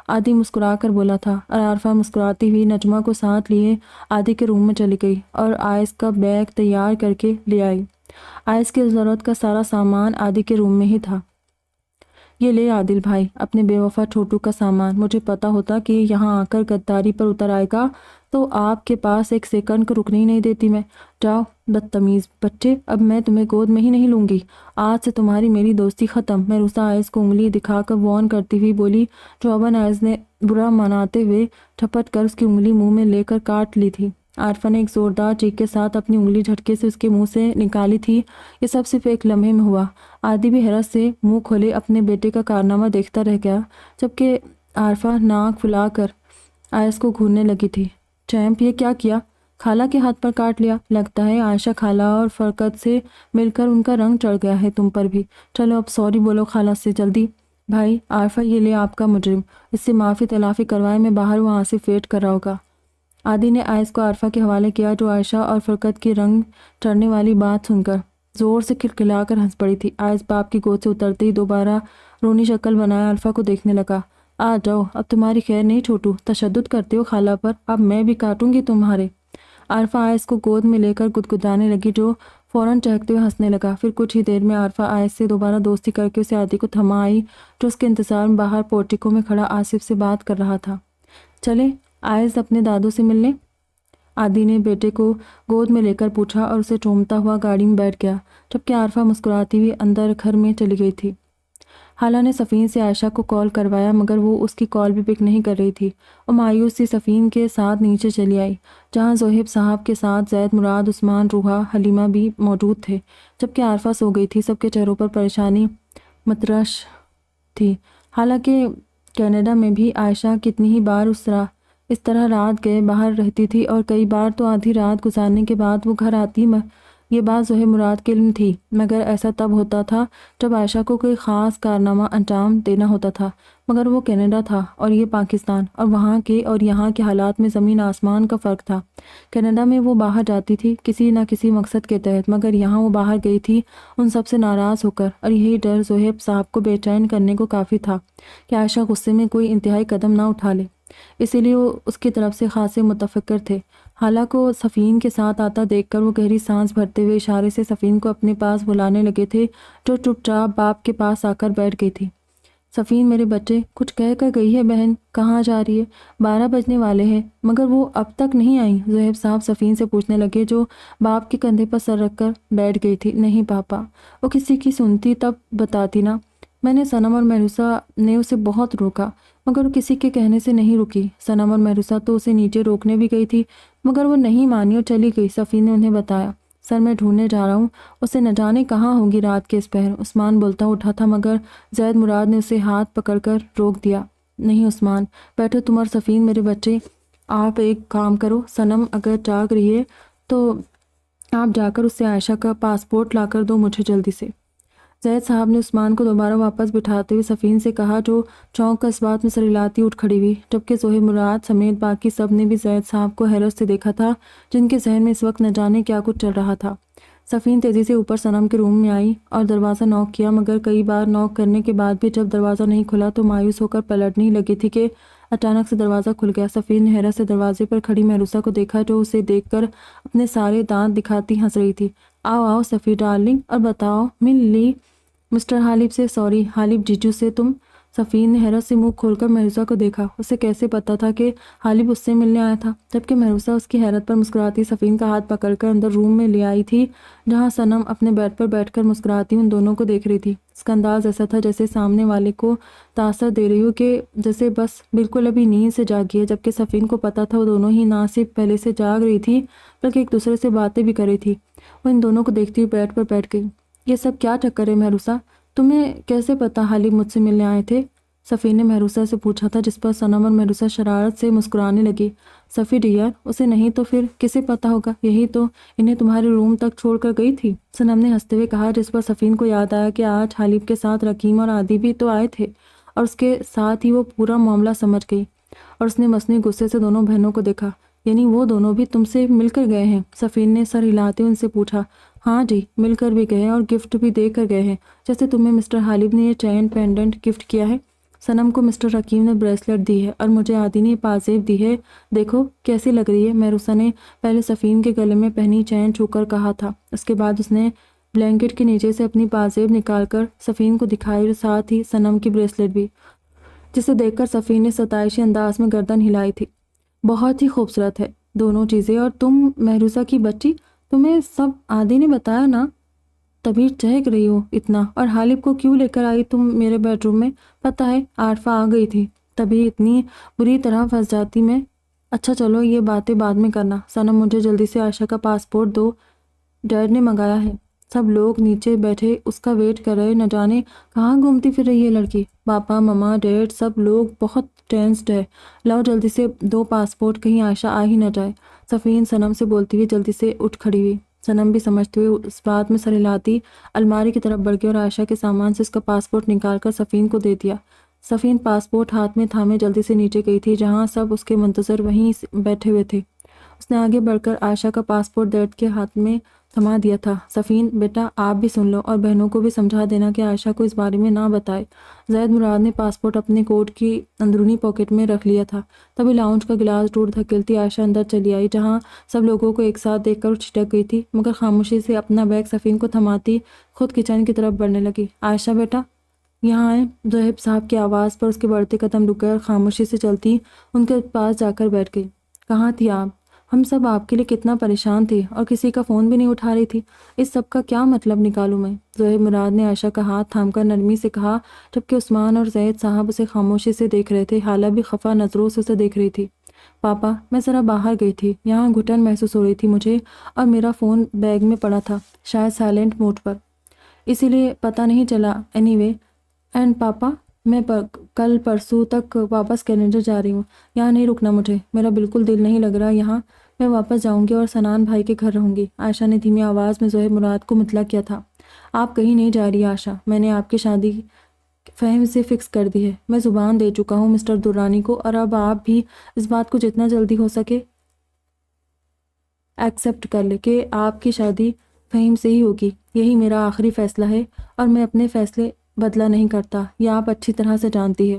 عادی مسکرا کر بولا تھا، اور عارفہ مسکراتی ہوئی نجمہ کو ساتھ لیے عادی کے روم میں چلی گئی اور آئس کا بیگ تیار کر کے لے آئی۔ آئس کی ضرورت کا سارا سامان عادی کے روم میں ہی تھا۔ یہ لے عادل بھائی اپنے بے وفا چھوٹو کا سامان، مجھے پتا ہوتا کہ یہاں آ کر غداری پر اتر آئے گا تو آپ کے پاس ایک سیکنڈ کو رکنے ہی نہیں دیتی میں۔ جاؤ بدتمیز بچے، اب میں تمہیں گود میں ہی نہیں لوں گی، آج سے تمہاری میری دوستی ختم۔ محروسہ آئس کو انگلی دکھا کر وارن کرتی ہوئی بولی۔ جواباً آئس نے برا مناتے ہوئے جھپٹ کر اس کی انگلی منہ میں لے کر کاٹ لی تھی۔ عارفہ نے ایک زوردار چیخ کے ساتھ اپنی انگلی جھٹکے سے اس کے منہ سے نکالی تھی۔ یہ سب صرف ایک لمحے میں ہوا۔ عادی بھی حیرت سے منہ کھولے اپنے بیٹے کا کارنامہ دیکھتا رہ گیا، جبکہ عارفہ ناک پھلا کر آئس کو گھورنے لگی تھی۔ چیمپ، یہ کیا کیا؟ خالہ کے ہاتھ پر کاٹ لیا؟ لگتا ہے عائشہ خالہ اور فرقت سے مل کر ان کا رنگ چڑھ گیا ہے تم پر بھی۔ چلو اب سوری بولو خالہ سے جلدی۔ بھائی عارفہ، یہ لے آپ کا مجرم، اس سے معافی تلافی کروائے، میں باہر وہاں سے فیٹ کر رہا ہوگا۔ عادی نے آئس کو عارفہ کے حوالے کیا، جو عائشہ اور فرقت کی رنگ چڑھنے والی بات سن کر زور سے کھلکھلا کر ہنس پڑی تھی۔ آئس باپ کی گود سے اترتے ہی دوبارہ رونی شکل بنائے عارفہ کو دیکھنے لگا۔ آ جاؤ، اب تمہاری خیر نہیں چھوٹو، تشدد کرتے ہو خالہ پر، اب میں بھی کاٹوں گی تمہارے۔ عارفہ آئس کو گود میں لے کر گدگدانے لگی، جو فوراً چہکتے ہوئے ہنسنے لگا۔ پھر کچھ ہی دیر میں عارفہ آئس سے دوبارہ دوستی کر کے اسے عادی کو تھما آئی، جو اس کے انتظار میں باہر پورٹیکو میں کھڑا آصف سے بات کر رہا تھا۔ چلے آئس اپنے دادو سے ملنے؟ عادی نے بیٹے کو گود میں لے کر پوچھا اور اسے چومتا ہوا گاڑی میں بیٹھ گیا، جبکہ عارفہ مسکراتی ہوئی اندر گھر میں چلی گئی تھی۔ خالہ نے صفین سے عائشہ کو کال کروایا، مگر وہ اس کی کال بھی پک نہیں کر رہی تھی۔ وہ مایوس سی صفین کے ساتھ نیچے چلی آئی، جہاں زہیب صاحب کے ساتھ زید، مراد، عثمان، روحا، حلیمہ بھی موجود تھے، جبکہ عارفہ سو گئی تھی۔ سب کے چہروں پر پریشانی مترش تھی۔ حالانکہ کینیڈا میں بھی عائشہ کتنی ہی بار اس طرح رات گئے باہر رہتی تھی، اور کئی بار تو آدھی رات گزارنے کے بعد وہ گھر آتی۔ یہ بات زہیب مراد کے علم تھی، مگر ایسا تب ہوتا تھا جب عائشہ کو کوئی خاص کارنامہ انجام دینا ہوتا تھا۔ مگر وہ کینیڈا تھا اور یہ پاکستان، اور وہاں کے اور یہاں کے حالات میں زمین آسمان کا فرق تھا۔ کینیڈا میں وہ باہر جاتی تھی کسی نہ کسی مقصد کے تحت، مگر یہاں وہ باہر گئی تھی ان سب سے ناراض ہو کر، اور یہی ڈر زہیب صاحب کو بے چین کرنے کو کافی تھا کہ عائشہ غصے میں کوئی انتہائی قدم نہ اٹھا لے، اسی لیے وہ اس کی طرف سے خاصے متفکر تھے۔ خالہ کو صفین کے ساتھ آتا دیکھ کر وہ گہری سانس بھرتے ہوئے اشارے سے صفین کو اپنے پاس بلانے لگے تھے، جو چپ چاپ باپ کے پاس آ کر بیٹھ گئی تھی۔ صفین میرے بچے، کچھ کہہ کر گئی ہے بہن؟ کہاں جا رہی ہے؟ 12 بجنے والے ہیں، مگر وہ اب تک نہیں آئی؟ زہیب صاحب صفین سے پوچھنے لگے، جو باپ کے کندھے پر سر رکھ کر بیٹھ گئی تھی۔ نہیں پاپا، وہ کسی کی سنتی تب بتاتی نا، میں نے صنم اور محروسہ نے اسے بہت روکا، مگر وہ کسی کے کہنے سے نہیں رکی۔ صنم اور محروسہ تو اسے نیچے روکنے بھی گئی تھی، مگر وہ نہیں مانی اور چلی گئی۔ صفین نے انہیں بتایا، سر میں ڈھونڈنے جا رہا ہوں، اسے نہ جانے کہاں ہوگی رات کے اس پہر۔ عثمان بولتا اٹھا تھا، مگر زید مراد نے اسے ہاتھ پکڑ کر روک دیا۔ نہیں عثمان، بیٹھو تم اور صفین میرے بچے، آپ ایک کام کرو، صنم اگر جاگ رہی ہے تو آپ جا کر اس سے عائشہ کا پاسپورٹ لا کر دو مجھے جلدی سے۔ زید صاحب نے عثمان کو دوبارہ واپس بٹھاتے ہوئے صفین سے کہا، جو چونک کر اس بات میں سر ہلاتی اٹھ کھڑی ہوئی، جبکہ زہیب مراد سمیت باقی سب نے بھی زید صاحب کو حیرت سے دیکھا تھا، جن کے ذہن میں اس وقت نہ جانے کیا کچھ چل رہا تھا۔ صفین تیزی سے اوپر صنم کے روم میں آئی اور دروازہ نوک کیا، مگر کئی بار نوک کرنے کے بعد بھی جب دروازہ نہیں کھلا تو مایوس ہو کر پلٹنے ہی لگی تھی کہ اچانک سے دروازہ کھل گیا۔ صفین نے حیرت سے دروازے پر کھڑی محروسہ کو دیکھا جو اسے دیکھ کر اپنے سارے دانت دکھاتی ہنس رہی تھی۔ آؤ آؤ صفی ڈارلنگ، اور بتاؤ مل لی مسٹر حالب سے؟ سوری، حالب جیجو سے تم؟ صفین نے حیرت سے منہ کھول کر محروسہ کو دیکھا۔ اسے کیسے پتا تھا کہ حالب اس سے ملنے آیا تھا، جبکہ محروسہ اس کی حیرت پر مسکراتی صفین کا ہاتھ پکڑ کر اندر روم میں لے آئی تھی جہاں صنم اپنے بیڈ پر بیٹھ کر مسکراتی ان دونوں کو دیکھ رہی تھی۔ اس کا انداز ایسا تھا جیسے سامنے والے کو تاثر دے رہی ہو کہ جیسے بس بالکل ابھی نیند سے جاگی ہے، جبکہ صفین کو پتا تھا وہ دونوں ہی نہ صرف پہلے سے جاگ رہی تھی بلکہ ایک دوسرے سے باتیں بھی کر رہی تھی۔ وہ ان دونوں کو دیکھتی ہوئی بیڈ پر بیٹھ گئی۔ یہ سب کیا چکر ہے محروسہ؟ تمہیں کیسے پتا حالب مجھ سے ملنے آئے تھے؟ صفین نے محروسہ سے پوچھا تھا، جس پر صنم اور محروسہ شرارت سے مسکرانے لگی۔ صفی ڈیئر، اسے نہیں تو پھر کسے پتا ہوگا؟ یہی تو انہیں تمہارے روم تک چھوڑ کر گئی تھی، صنم نے ہنستے ہوئے کہا، جس پر صفین کو یاد آیا کہ آج حالب کے ساتھ رکیم اور عادی بھی تو آئے تھے اور اس کے ساتھ ہی وہ پورا معاملہ سمجھ گئی، اور اس نے مصنوعی غصے سے دونوں بہنوں کو دیکھا۔ یعنی وہ دونوں بھی تم سے مل کر گئے ہیں؟ صفین نے سر ہلاتے ان سے پوچھا۔ ہاں جی، مل کر بھی گئے اور گفٹ بھی دے کر گئے ہیں، جیسے تمہیں مسٹر حالب نے یہ چین پینڈنٹ گفٹ کیا ہے، صنم کو مسٹر رکیم نے بریسلٹ دی ہے اور مجھے عادی نے پازیب دی ہے، دیکھو کیسی لگ رہی ہے۔ محروسہ نے پہلے صفین کے گلے میں پہنی چین چھو کر کہا تھا، اس کے بعد اس نے بلینکٹ کے نیچے سے اپنی پازیب نکال کر صفین کو دکھائی اور ساتھ ہی صنم کی بریسلٹ بھی، جسے دیکھ کر صفین نے ستائشی انداز میں گردن ہلائی تھی۔ بہت ہی خوبصورت ہے دونوں چیزیں، اور تم محروسہ کی بچی، تمہیں سب عادی نے بتایا نا؟ تبھی چہک رہی ہو اتنا، اور حالب کو کیوں لے کر آئی تم میرے بیڈ روم میں؟ پتہ ہے عارفہ آ گئی تھی، تبھی اتنی بری طرح پھنس جاتی میں۔ اچھا چلو یہ باتیں بعد میں کرنا، صنم مجھے جلدی سے عائشہ کا پاسپورٹ دو، ڈیڈ نے منگایا ہے۔ سب لوگ نیچے بیٹھے اس کا ویٹ کر رہے، نہ جانے کہاں گھومتی پھر رہی ہے لڑکی۔ پاپا مما ڈیڈ سب لوگ بہت ٹینسڈ ہے، لاؤ جلدی سے دو پاسپورٹ، کہیں عائشہ آ ہی نہ جائے۔ صفین صنم سے بولتی ہوئی جلدی سے اٹھ کھڑی ہوئی۔ صنم بھی سمجھتے ہوئے اس بات میں سر ہلاتی الماری کی طرف بڑھ گئی اور عائشہ کے سامان سے اس کا پاسپورٹ نکال کر صفین کو دے دیا۔ صفین پاسپورٹ ہاتھ میں تھامے جلدی سے نیچے گئی تھی جہاں سب اس کے منتظر وہیں بیٹھے ہوئے تھے۔ اس نے آگے بڑھ کر عائشہ کا پاسپورٹ ڈیڈ کے ہاتھ میں تھما دیا تھا۔ صفین بیٹا آپ بھی سن لو اور بہنوں کو بھی سمجھا دینا کہ عائشہ کو اس بارے میں نہ بتائے۔ زید مراد نے پاسپورٹ اپنے کوٹ کی اندرونی پاکٹ میں رکھ لیا تھا۔ تبھی لاؤنج کا گلاس ٹوٹ دھکیلتی عائشہ اندر چلی آئی جہاں سب لوگوں کو ایک ساتھ دیکھ کر چھٹک گئی تھی، مگر خاموشی سے اپنا بیگ صفین کو تھماتی خود کچن کی طرف بڑھنے لگی۔ عائشہ بیٹا یہاں آئے۔ زہیب صاحب کی آواز پر اس کے بڑھتے قدم رک گئے اور خاموشی سے چلتی ان کے پاس جا کر بیٹھ گئی۔ کہاں تھی آپ؟ ہم سب آپ کے لیے کتنا پریشان تھے اور کسی کا فون بھی نہیں اٹھا رہی تھی، اس سب کا کیا مطلب نکالوں میں؟ زہیب مراد نے عائشہ کا ہاتھ تھام کر نرمی سے کہا، جبکہ عثمان اور زید صاحب اسے خاموشی سے دیکھ رہے تھے۔ حالہ بھی خفا نظروں سے اسے دیکھ رہی تھی۔ پاپا میں ذرا باہر گئی تھی، یہاں گھٹن محسوس ہو رہی تھی مجھے، اور میرا فون بیگ میں پڑا تھا، شاید سائلنٹ موڈ پر، اسی لیے پتہ نہیں چلا۔ اینی وے اینڈ پاپا میں کل پرسوں تک واپس کینیڈا جا رہی ہوں، یہاں نہیں رکنا مجھے، میرا بالکل دل نہیں لگ رہا یہاں، میں واپس جاؤں گی اور سنان بھائی کے گھر رہوں گی۔ عائشہ نے دھیمی آواز میں زہیب مراد کو مطلع کیا تھا۔ آپ کہیں نہیں جا رہی عائشہ، میں نے آپ کی شادی فہم سے فکس کر دی ہے، میں زبان دے چکا ہوں مسٹر درانی کو، اور اب آپ بھی اس بات کو جتنا جلدی ہو سکے ایکسیپٹ کر لے کہ آپ کی شادی فہم سے ہی ہوگی۔ یہی میرا آخری فیصلہ ہے اور میں اپنے فیصلے بدلا نہیں کرتا، یہ آپ اچھی طرح سے جانتی ہے۔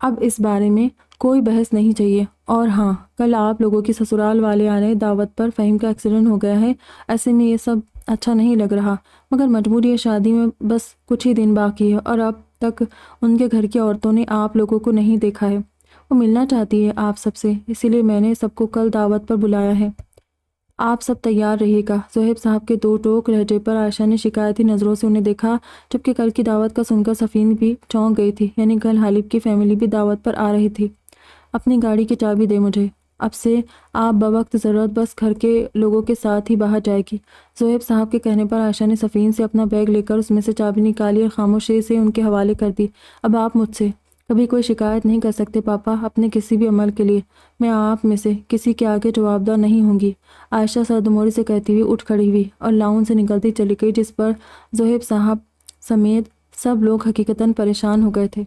اب اس بارے میں کوئی بحث نہیں چاہیے۔ اور ہاں، کل آپ لوگوں کی سسرال والے آ رہے دعوت پر، فہم کا ایکسیڈنٹ ہو گیا ہے، ایسے میں یہ سب اچھا نہیں لگ رہا، مگر مجبوری ہے، شادی میں بس کچھ ہی دن باقی ہے اور اب تک ان کے گھر کی عورتوں نے آپ لوگوں کو نہیں دیکھا ہے، وہ ملنا چاہتی ہے آپ سب سے، اسی لیے میں نے سب کو کل دعوت پر بلایا ہے، آپ سب تیار رہیے گا۔ زہیب صاحب کے دو ٹوک لہجے پر عائشہ نے شکایتی نظروں سے انہیں دیکھا، جبکہ کل کی دعوت کا سن کر صفین بھی چونک گئی تھی، یعنی کل حالب کی فیملی بھی دعوت پر آ رہی تھی۔ اپنی گاڑی کی چابی دے مجھے، اب سے آپ بوقت ضرورت بس گھر کے لوگوں کے ساتھ ہی باہر جائے گی۔ زہیب صاحب کے کہنے پر عائشہ نے صفین سے اپنا بیگ لے کر اس میں سے چابی نکالی اور خاموشی سے ان کے حوالے کر دی۔ اب آپ مجھ سے کبھی کوئی شکایت نہیں کر سکتے پاپا، اپنے کسی بھی عمل کے لیے میں آپ میں سے کسی کے آگے جوابدہ نہیں ہوں گی، عائشہ سردموری سے کہتی ہوئی اٹھ کھڑی ہوئی اور لاؤن سے نکلتی چلی گئی، جس پر زہیب صاحب سمیت سب لوگ حقیقتاً پریشان ہو گئے تھے۔